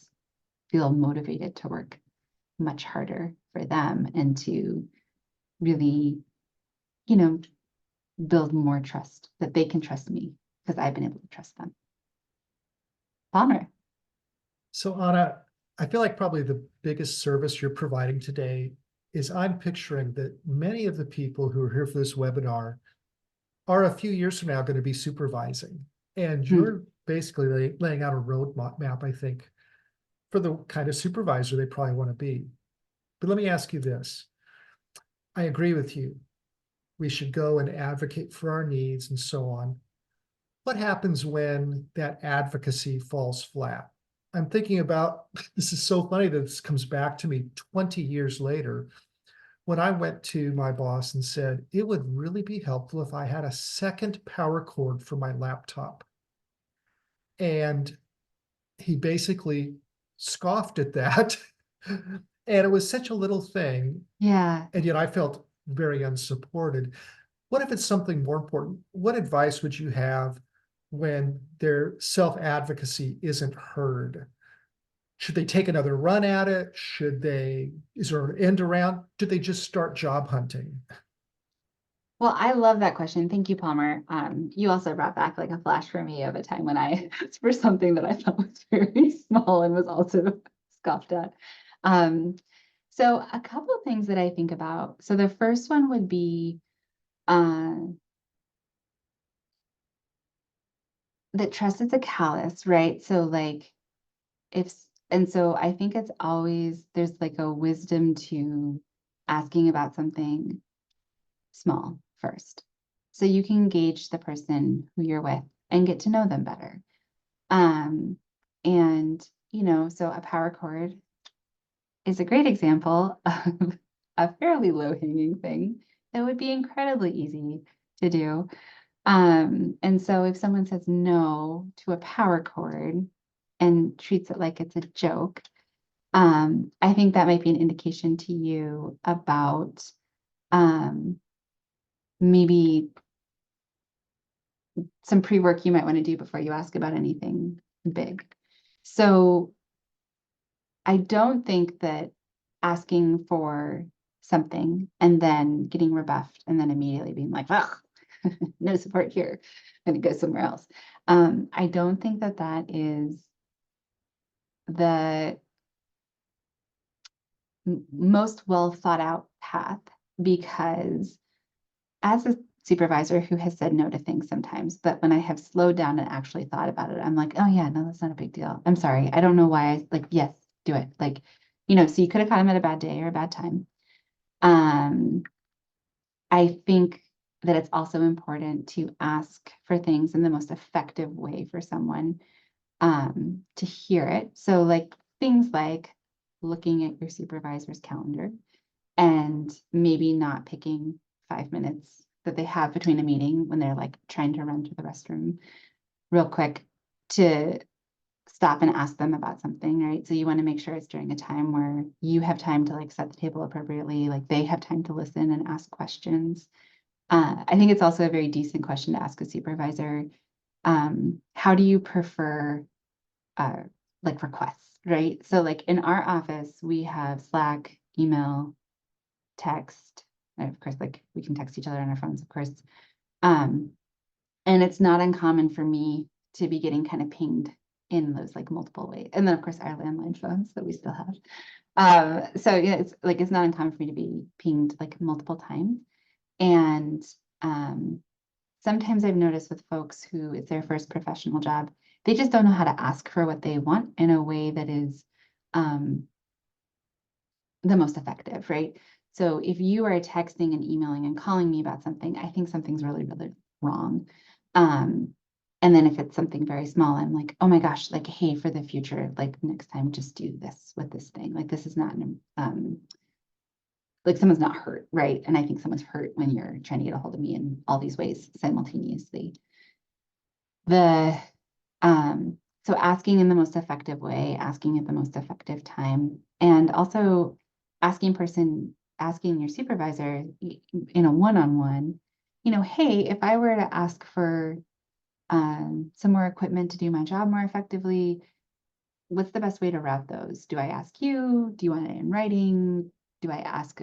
feel motivated to work much harder for them, and to really, build more trust, that they can trust me because I've been able to trust them. Palmer. So Anna, I feel like probably the biggest service you're providing today is, I'm picturing that many of the people who are here for this webinar are a few years from now going to be supervising. And you're basically laying out a roadmap, I think, for the kind of supervisor they probably want to be. But let me ask you this. I agree with you. We should go and advocate for our needs and so on. What happens when that advocacy falls flat? I'm thinking about, this is so funny that this comes back to me 20 years later, when I went to my boss and said, it would really be helpful if I had a second power cord for my laptop. And he basically scoffed at that. And it was such a little thing. Yeah. And yet I felt very unsupported. What if it's something more important? What advice would you have when their self-advocacy isn't heard? Should they take another run at it? Is there an end around? Do they just start job hunting? Well, I love that question. Thank you, Palmer. You also brought back like a flash for me of a time when I asked for something that I thought was very small and was also scoffed at. So a couple of things that I think about. So the first one would be that trust is a callus, right? So like and so I think it's always, there's like a wisdom to asking about something small first. So you can gauge the person who you're with and get to know them better. And, so a power cord is a great example of a fairly low-hanging thing that would be incredibly easy to do. And so if someone says no to a power cord and treats it like it's a joke, I think that might be an indication to you about maybe some pre-work you might want to do before you ask about anything big. So I don't think that asking for something and then getting rebuffed and then immediately being like, ugh, no support here, I'm going to go somewhere else. I don't think that that is the most well thought out path, because as a supervisor who has said no to things sometimes, but when I have slowed down and actually thought about it, I'm like, oh yeah, no, that's not a big deal. I'm sorry. I don't know why yes, do it. So you could have caught him at a bad day or a bad time. I think that it's also important to ask for things in the most effective way for someone to hear it. So like things like looking at your supervisor's calendar and maybe not picking 5 minutes that they have between a meeting when they're like trying to run to the restroom real quick to stop and ask them about something, right? So you want to make sure it's during a time where you have time to like set the table appropriately, like they have time to listen and ask questions. I think it's also a very decent question to ask a supervisor. How do you prefer like requests, right? So like in our office, we have Slack, email, text, and of course, like we can text each other on our phones, of course. And it's not uncommon for me to be getting kind of pinged in those like multiple ways. And then of course our landline phones that we still have. So yeah, it's not uncommon for me to be pinged like multiple times. And sometimes I've noticed with folks who it's their first professional job, they just don't know how to ask for what they want in a way that is the most effective, right? So if you are texting and emailing and calling me about something, I think something's really, really wrong. And then if it's something very small, I'm like, oh my gosh, like, hey, for the future, like next time, just do this with this thing. Like this is not like someone's not hurt, right? And I think someone's hurt when you're trying to get a hold of me in all these ways simultaneously. So asking in the most effective way, asking at the most effective time, and also asking your supervisor in a one-on-one, hey, if I were to ask for some more equipment to do my job more effectively, what's the best way to route those? Do I ask you? Do you want it in writing? Do I ask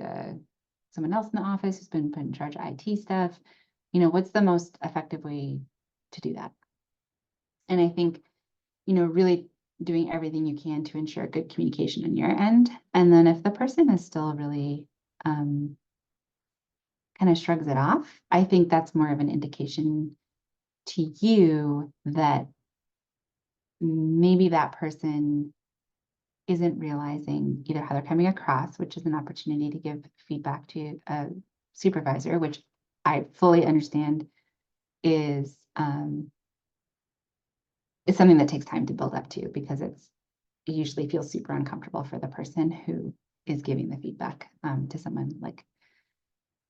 someone else in the office who's been put in charge of IT stuff? What's the most effective way to do that? And I think, really doing everything you can to ensure good communication on your end. And then if the person is still really kind of shrugs it off, I think that's more of an indication to you that maybe that person isn't realizing either how they're coming across, which is an opportunity to give feedback to a supervisor, which I fully understand is something that takes time to build up to, because it usually feels super uncomfortable for the person who is giving the feedback to someone like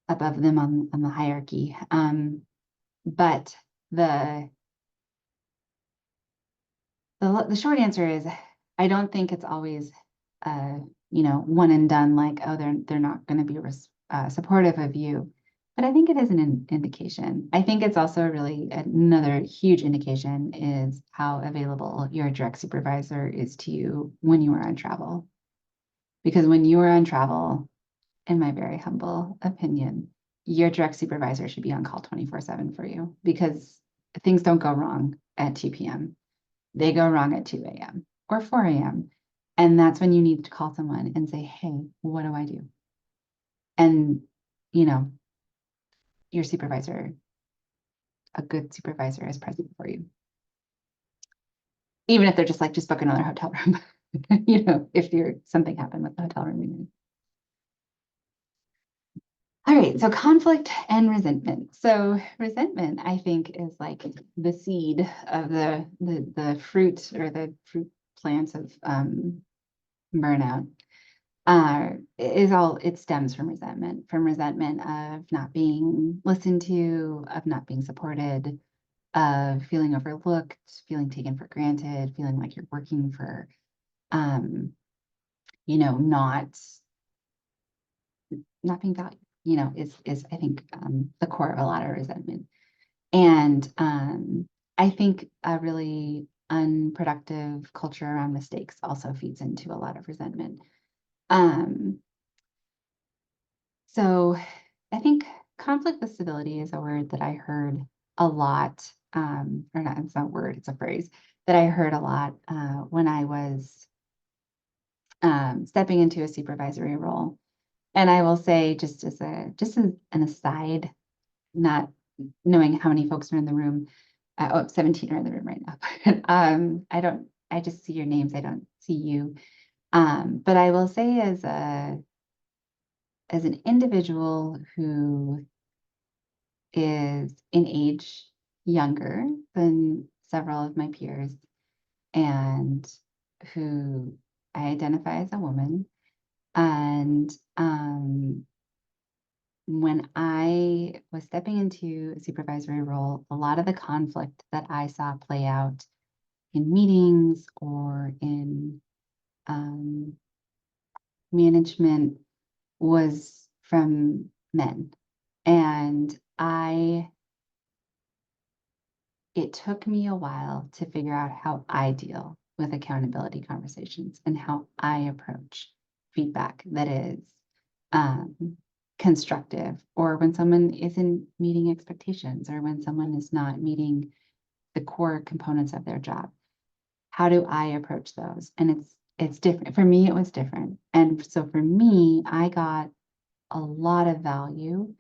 above them on the hierarchy. But the short answer is I don't think it's always one and done, like, oh, they're not going to be supportive of you. But I think it is an indication. I think it's also really another huge indication is how available your direct supervisor is to you when you are on travel. Because when you are on travel, in my very humble opinion, your direct supervisor should be on call 24/7 for you, because things don't go wrong at 2 p.m. They go wrong at 2 a.m. or 4 a.m. And that's when you need to call someone and say, hey, what do I do? And, you know, your supervisor, a good supervisor, is present for you. Even if they're just like, just book another hotel room, you know, if something happened with the hotel room you're in. All right, so conflict and resentment. So resentment, I think, is like the seed of the fruit, or the fruit plants of burnout. It stems from resentment of not being listened to, of not being supported, of feeling overlooked, feeling taken for granted, feeling like you're working for, you know, not being valued, you know, is I think the core of a lot of resentment. And I think a really unproductive culture around mistakes also feeds into a lot of resentment. So I think conflict with civility is a word that I heard a lot, or not, it's not a word, it's a phrase that I heard a lot when I was stepping into a supervisory role. And I will say, just as an aside, not knowing how many folks are in the room, 17 are in the room right now. I just see your names, I don't see you. But I will say, as an individual who is in age younger than several of my peers, and who I identify as a woman, and when I was stepping into a supervisory role, a lot of the conflict that I saw play out in meetings or in management was from men. And it took me a while to figure out how I deal with accountability conversations and how I approach feedback that is constructive, or when someone isn't meeting expectations, or when someone is not meeting the core components of their job. How do I approach those? And it's different. For me, it was different. And so for me, I got a lot of value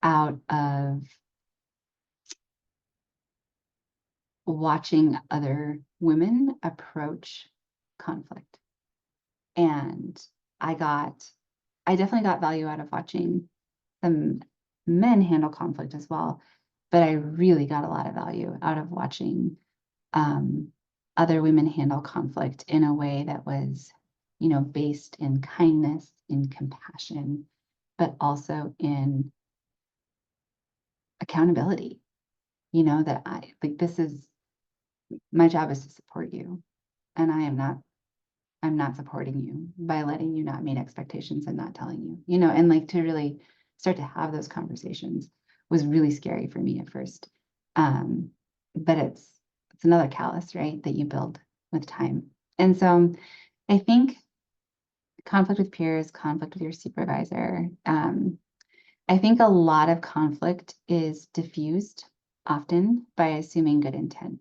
out of watching other women approach conflict. And I definitely got value out of watching some men handle conflict as well. But I really got a lot of value out of watching other women handle conflict in a way that was, you know, based in kindness, in compassion, but also in accountability. You know, that I like, my job is to support you, and I'm not supporting you by letting you not meet expectations and not telling you, you know, and like to really start to have those conversations was really scary for me at first. But it's another callus, right, that you build with time. And so I think conflict with peers, conflict with your supervisor, I think a lot of conflict is diffused often by assuming good intent.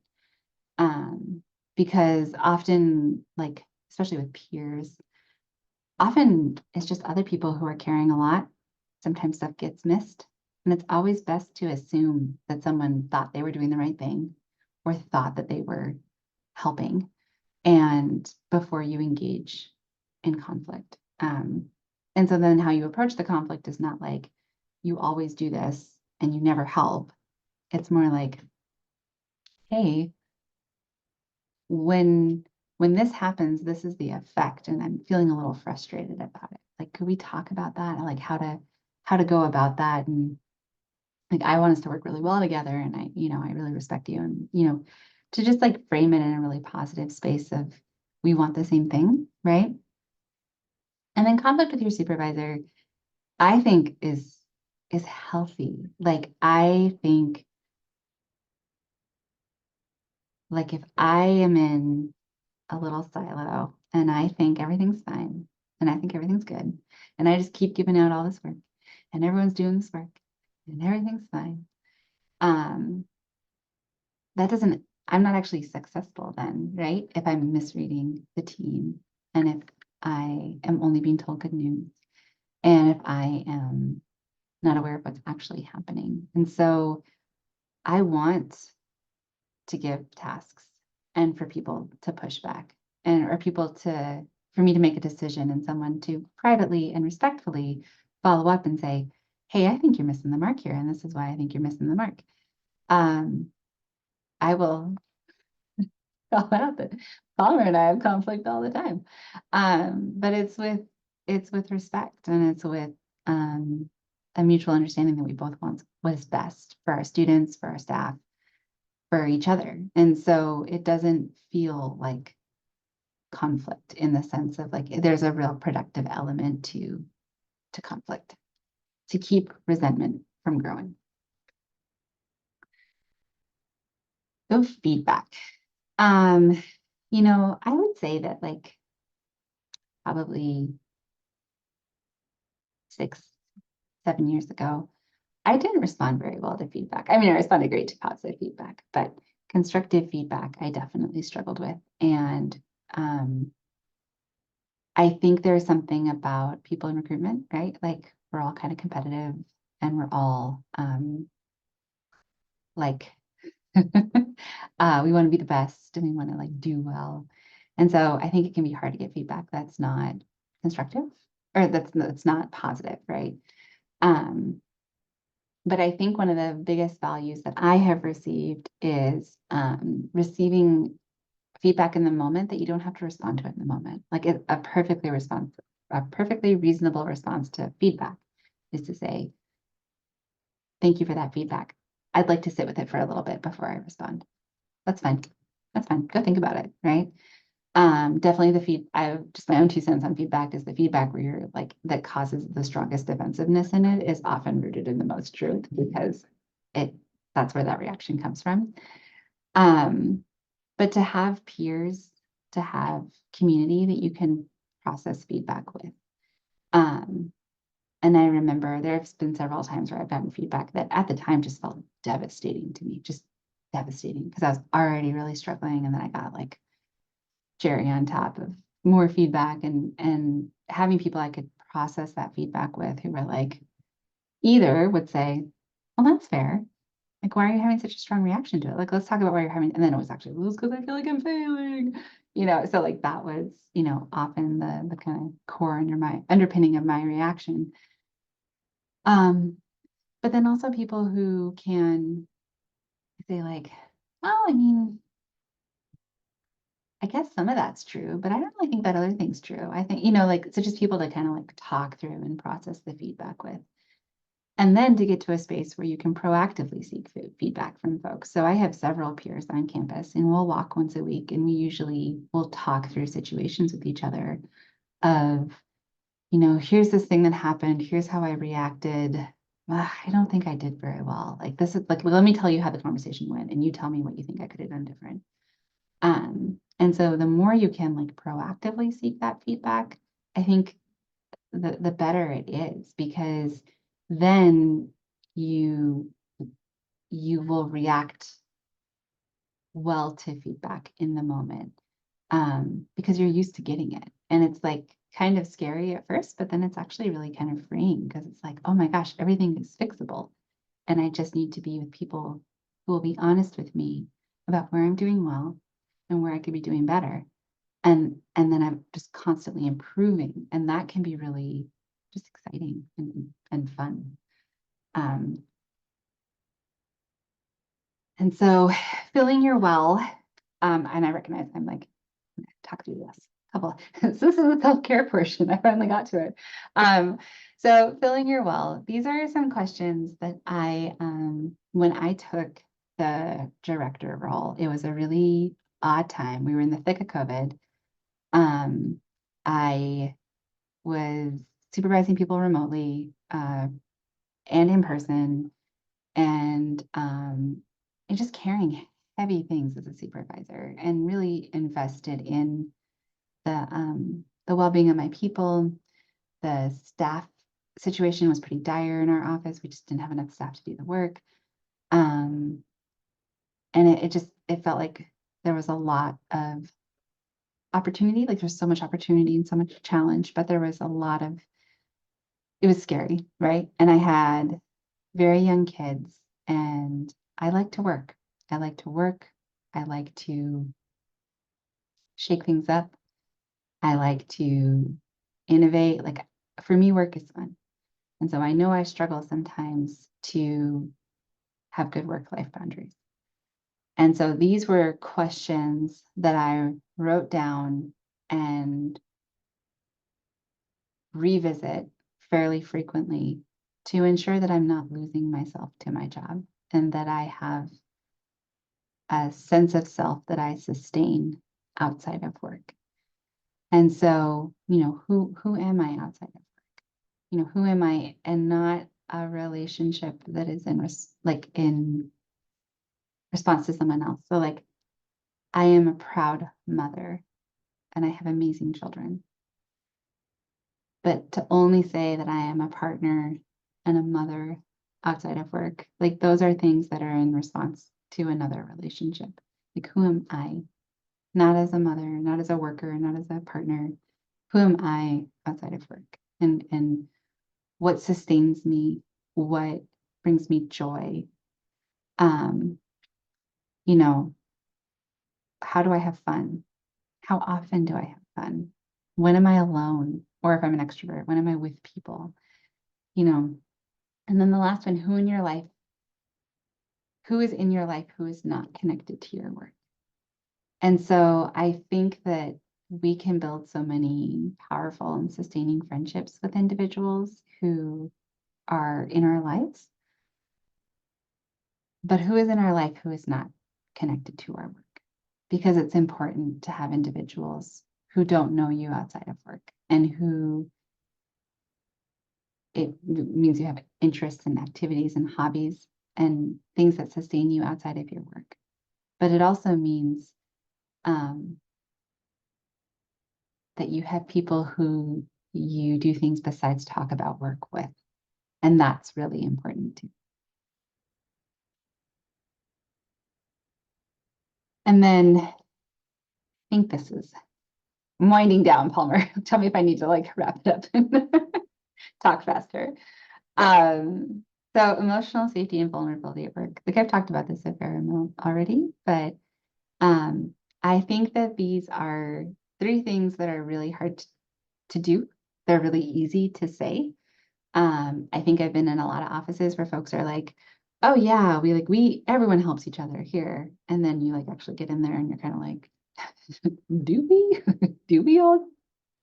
Because often, like, especially with peers, often it's just other people who are carrying a lot. Sometimes stuff gets missed. And it's always best to assume that someone thought they were doing the right thing, or thought that they were helping, and before you engage in conflict. And so then how you approach the conflict is not like, you always do this and you never help. It's more like, hey, when this happens, this is the effect, and I'm feeling a little frustrated about it. Like, could we talk about that? Like how to go about that? And like, I want us to work really well together, and I really respect you, and to just like frame it in a really positive space of, we want the same thing, right? And then conflict with your supervisor, I think is is healthy. Like, I think, like, if I am in a little silo and I think everything's fine and I think everything's good, and I just keep giving out all this work and everyone's doing this work and everything's fine, that doesn't, I'm not actually successful then, right? If I'm misreading the team and if I am only being told good news and if I am not aware of what's actually happening. And so I want to give tasks and for people to push back and or people to for me to make a decision and someone to privately and respectfully follow up and say, hey, I think you're missing the mark here, and this is why I think you're missing the mark. I will call out that Palmer and I have conflict all the time. But it's with respect, and it's with a mutual understanding that we both want what is best for our students, for our staff, for each other. And so it doesn't feel like conflict in the sense of like there's a real productive element to conflict to keep resentment from growing. So feedback. You know, I would say that like probably 6, 7 years ago, I didn't respond very well to feedback. I mean, I responded great to positive feedback, but constructive feedback, I definitely struggled with. And I think there's something about people in recruitment, right? Like we're all kind of competitive and we're all like we want to be the best and we want to like do well. And so I think it can be hard to get feedback that's not constructive or that's not positive, right? But I think one of the biggest values that I have received is receiving feedback in the moment that you don't have to respond to it in the moment. Like a perfectly reasonable response to feedback is to say, thank you for that feedback. I'd like to sit with it for a little bit before I respond. That's fine. That's fine. Go think about it, right? Definitely just my own 2 cents on feedback is the feedback where you're like, that causes the strongest defensiveness in it is often rooted in the most truth because that's where that reaction comes from. But to have peers, to have community that you can process feedback with. And I remember there's been several times where I've gotten feedback that at the time just felt devastating to me, just devastating because I was already really struggling. And then I got like cherry on top of more feedback and having people I could process that feedback with who were like, either would say, well, that's fair. Like, why are you having such a strong reaction to it? Like, let's talk about why you're having, and then it was actually, well, it's because I feel like I'm failing, you know? So like that was, you know, often the kind of core underpinning of my reaction. But then also people who can say like, well, I mean, I guess some of that's true, but I don't really think that other thing's true. I think, you know, like, so just people to kind of like talk through and process the feedback with. And then to get to a space where you can proactively seek feedback from folks. So I have several peers on campus and we'll walk once a week and we usually will talk through situations with each other of, you know, here's this thing that happened. Here's how I reacted. I don't think I did very well. Like this is like, well, let me tell you how the conversation went and you tell me what you think I could have done different. And so the more you can like proactively seek that feedback, I think the better it is because then you will react well to feedback in the moment because you're used to getting it. And it's like kind of scary at first, but then it's actually really kind of freeing because it's like, oh my gosh, everything is fixable. And I just need to be with people who will be honest with me about where I'm doing well and where I could be doing better. And then I'm just constantly improving. And that can be really just exciting and fun. And so filling your well, and I recognize I'm like, I'm gonna talk through this couple. So this is the self-care portion. I finally got to it. So filling your well, these are some questions that I, when I took the director role, it was a really odd time. We were in the thick of COVID. I was supervising people remotely, and in person, and just carrying heavy things as a supervisor, and really invested in the well-being of my people. The staff situation was pretty dire in our office. We just didn't have enough staff to do the work. And it felt like there was a lot of opportunity. Like there's so much opportunity and so much challenge, but there was a lot of, it was scary, right? And I had very young kids, and I like to work. I like to work. I like to shake things up. I like to innovate. Like for me, work is fun. And so I know I struggle sometimes to have good work-life boundaries. And so these were questions that I wrote down and revisit fairly frequently to ensure that I'm not losing myself to my job, and that I have a sense of self that I sustain outside of work. And so, who am I outside of work? Who am I, and not a relationship that is in response to someone else. So like, I am a proud mother and I have amazing children. But to only say that I am a partner and a mother outside of work, like those are things that are in response to another relationship. Like, who am I? Not as a mother, not as a worker, not as a partner. Who am I outside of work? And what sustains me? What brings me joy? How do I have fun? How often do I have fun? When am I alone? Or if I'm an extrovert, when am I with people? And then the last one, who is in your life who is not connected to your work? And so I think that we can build so many powerful and sustaining friendships with individuals who are in our lives. But who is in our life who is not connected to our work? Because it's important to have individuals who don't know you outside of work, and who it means you have interests and activities and hobbies and things that sustain you outside of your work. But it also means that you have people who you do things besides talk about work with. And that's really important too. And then I think this is I'm winding down, Palmer. Tell me if I need to wrap it up and talk faster. So emotional safety and vulnerability at work. I've talked about this a fair amount already, but I think that these are 3 things that are really hard to do. They're really easy to say. I think I've been in a lot of offices where folks are like, oh yeah, everyone helps each other here. And then you actually get in there and you're kind of like, do we? Do we all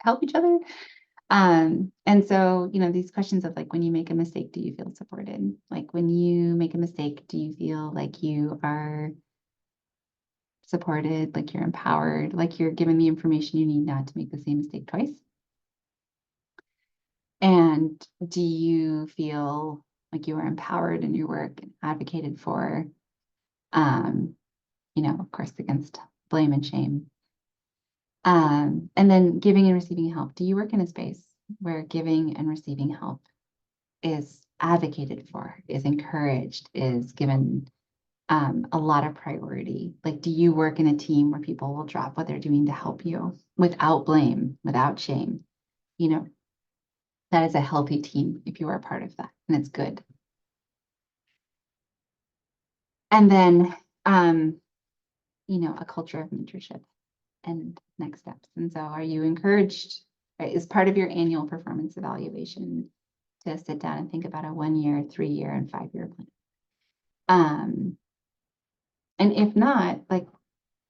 help each other? And so, these questions of when you make a mistake, do you feel supported? When you make a mistake, do you feel like you are supported, like you're empowered, like you're given the information you need not to make the same mistake twice? And do you feel like you are empowered in your work and advocated for, of course, against blame and shame? And then giving and receiving help. Do you work in a space where giving and receiving help is advocated for, is encouraged, is given a lot of priority? Do you work in a team where people will drop what they're doing to help you without blame, without shame? That is a healthy team if you are a part of that, and it's good. And then, a culture of mentorship and next steps. And so are you encouraged, right, as part of your annual performance evaluation, to sit down and think about a 1-year, 3-year, and 5-year plan? And if not,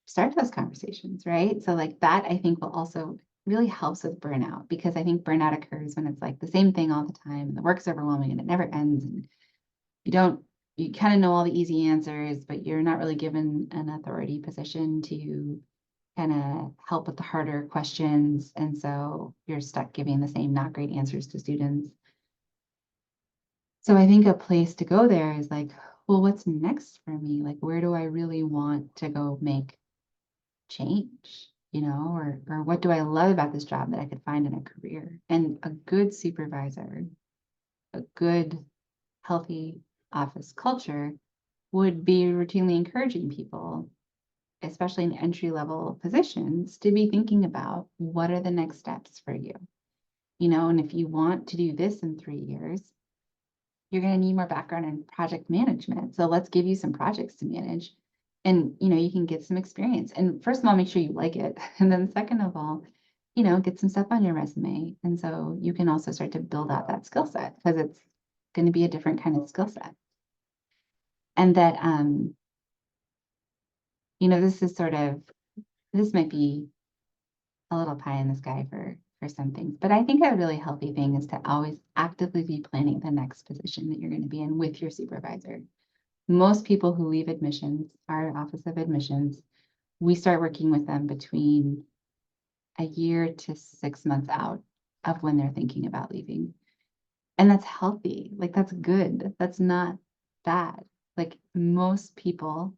start those conversations, right? So that I think will also really helps with burnout, because I think burnout occurs when it's the same thing all the time, and the work's overwhelming and it never ends, and you kind of know all the easy answers, but you're not really given an authority position to kind of help with the harder questions. And so you're stuck giving the same not great answers to students. So I think a place to go there is like, well, what's next for me? Like, where do I really want to go make change, or what do I love about this job that I could find in a career? And a good supervisor, a good, healthy office culture would be routinely encouraging people, especially in entry-level positions, to be thinking about what are the next steps for you. And if you want to do this in 3 years, you're going to need more background in project management. So let's give you some projects to manage. And, you can get some experience. And first of all, make sure you like it. And then second of all, get some stuff on your resume. And so you can also start to build out that skill set, because it's going to be a different kind of skill set. And that, this might be a little pie in the sky for some things, but I think a really healthy thing is to always actively be planning the next position that you're going to be in with your supervisor. Most people who leave admissions, our Office of Admissions, we start working with them between a year to 6 months out of when they're thinking about leaving. And that's healthy. Like, that's good. That's not bad. Like, most people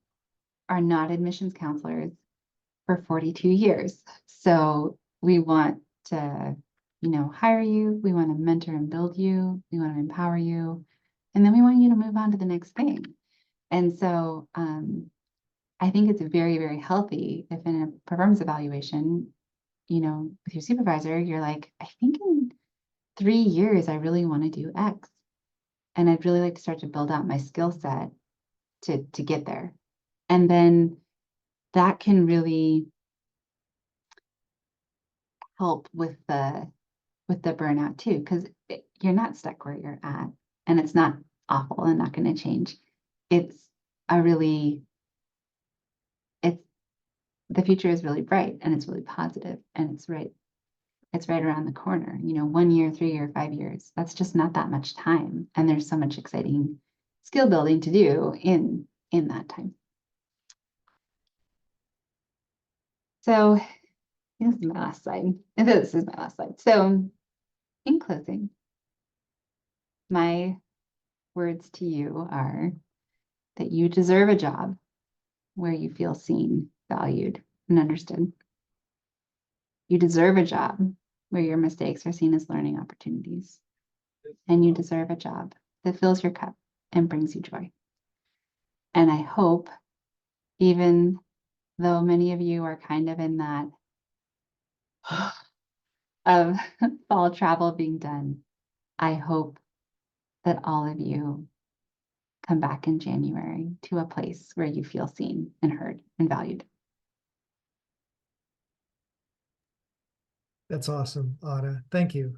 are not admissions counselors for 42 years. So we want to, hire you. We want to mentor and build you. We want to empower you. And then we want you to move on to the next thing. And so I think it's very, very healthy if in a performance evaluation, with your supervisor, you're like, I think in 3 years, I really want to do X. And I'd really like to start to build out my skill set to get there. And then that can really help with the burnout too, because you're not stuck where you're at, and it's not awful and not going to change. It's the future is really bright, and it's really positive, and it's right around the corner. 1 year, 3 year, 5 years, that's just not that much time, and there's so much exciting skill building to do in that time. So this is my last slide. This is my last slide. So in closing, my words to you are that you deserve a job where you feel seen, valued, and understood. You deserve a job where your mistakes are seen as learning opportunities. And you deserve a job that fills your cup and brings you joy. And I hope, even though many of you are kind of in that of fall travel being done, I hope that all of you come back in January to a place where you feel seen and heard and valued. That's awesome, Anna. Thank you.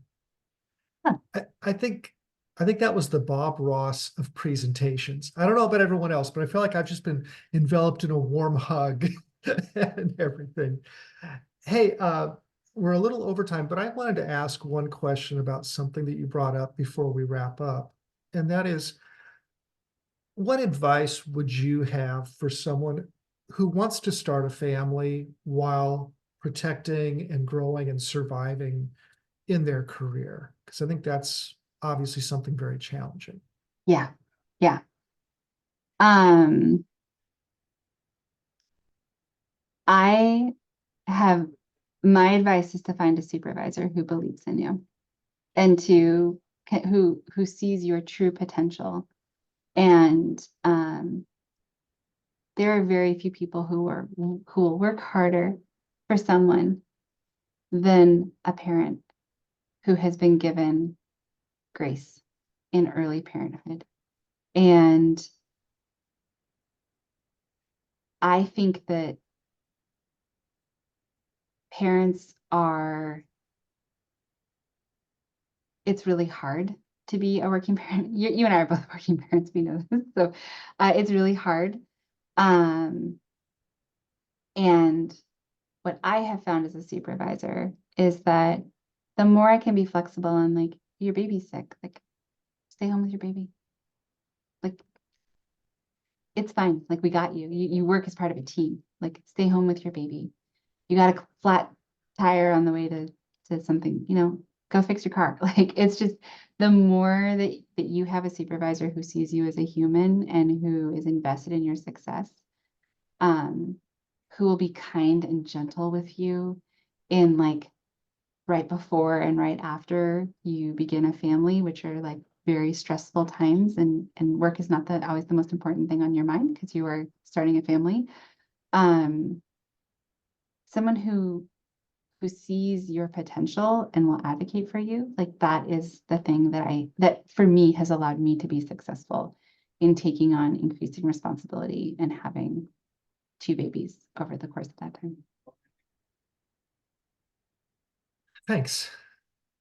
Huh. I think that was the Bob Ross of presentations. I don't know about everyone else, but I feel like I've just been enveloped in a warm hug and everything. Hey, we're a little over time, but I wanted to ask one question about something that you brought up before we wrap up. And that is, what advice would you have for someone who wants to start a family while protecting and growing and surviving in their career? Because I think that's obviously something very challenging. Yeah. My advice is to find a supervisor who believes in you and who sees your true potential. And there are very few people who will work harder for someone than a parent who has been given grace in early parenthood. And I think that it's really hard to be a working parent. You and I are both working parents, we know this. So it's really hard. And what I have found as a supervisor is that the more I can be flexible and like, your baby's sick, like, stay home with your baby. Like, it's fine. Like, we got you. You work as part of a team. Like, stay home with your baby. You got a flat tire on the way to something, go fix your car. Like, it's just the more that you have a supervisor who sees you as a human and who is invested in your success, who will be kind and gentle with you in like right before and right after you begin a family, which are like very stressful times, and work is not always the most important thing on your mind because you are starting a family. Someone who sees your potential and will advocate for you, like that is the thing that for me has allowed me to be successful in taking on increasing responsibility and having 2 babies over the course of that time. Thanks.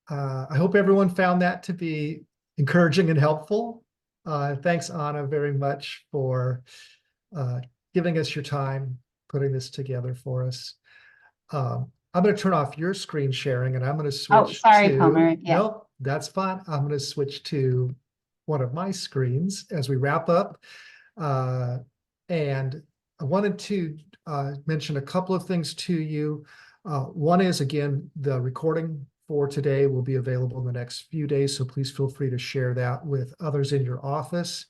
I hope everyone found that to be encouraging and helpful. Thanks, Anna, very much for giving us your time, putting this together for us. I'm going to turn off your screen sharing, and I'm going to switch sorry, Palmer. Yeah. No, that's fine. I'm going to switch to one of my screens as we wrap up. And I wanted to mention a couple of things to you. One is, again, the recording for today will be available in the next few days, so please feel free to share that with others in your office.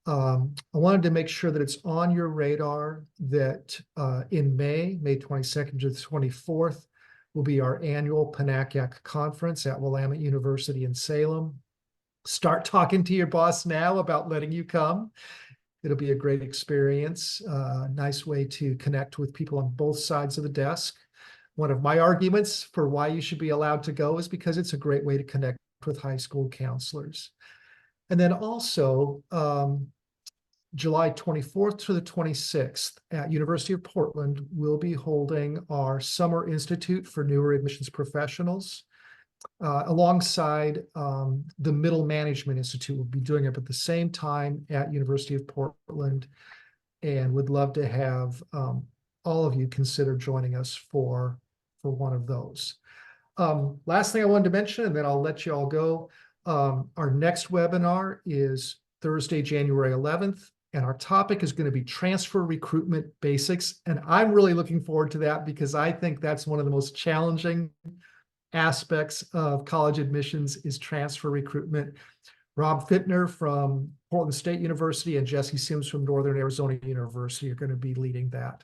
I wanted to make sure that it's on your radar that in May 22nd to the 24th, will be our annual PNACAC conference at Willamette University in Salem. Start talking to your boss now about letting you come. It'll be a great experience, nice way to connect with people on both sides of the desk. One of my arguments for why you should be allowed to go is because it's a great way to connect with high school counselors. And then also, July 24th to the 26th at University of Portland, we'll be holding our Summer Institute for Newer Admissions Professionals. Alongside the Middle Management Institute. We'll be doing it at the same time at University of Portland, and would love to have all of you consider joining us for one of those. Last thing I wanted to mention, and then I'll let you all go. Our next webinar is Thursday, January 11th, and our topic is going to be transfer recruitment basics. And I'm really looking forward to that because I think that's one of the most challenging aspects of college admissions is transfer recruitment. Rob Fittner from Portland State University and Jesse Sims from Northern Arizona University are going to be leading that.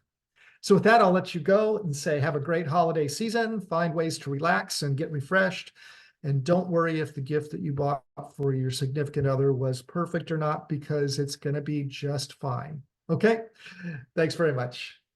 So with that, I'll let you go and say, have a great holiday season, find ways to relax and get refreshed. And don't worry if the gift that you bought for your significant other was perfect or not, because it's going to be just fine. Okay, thanks very much.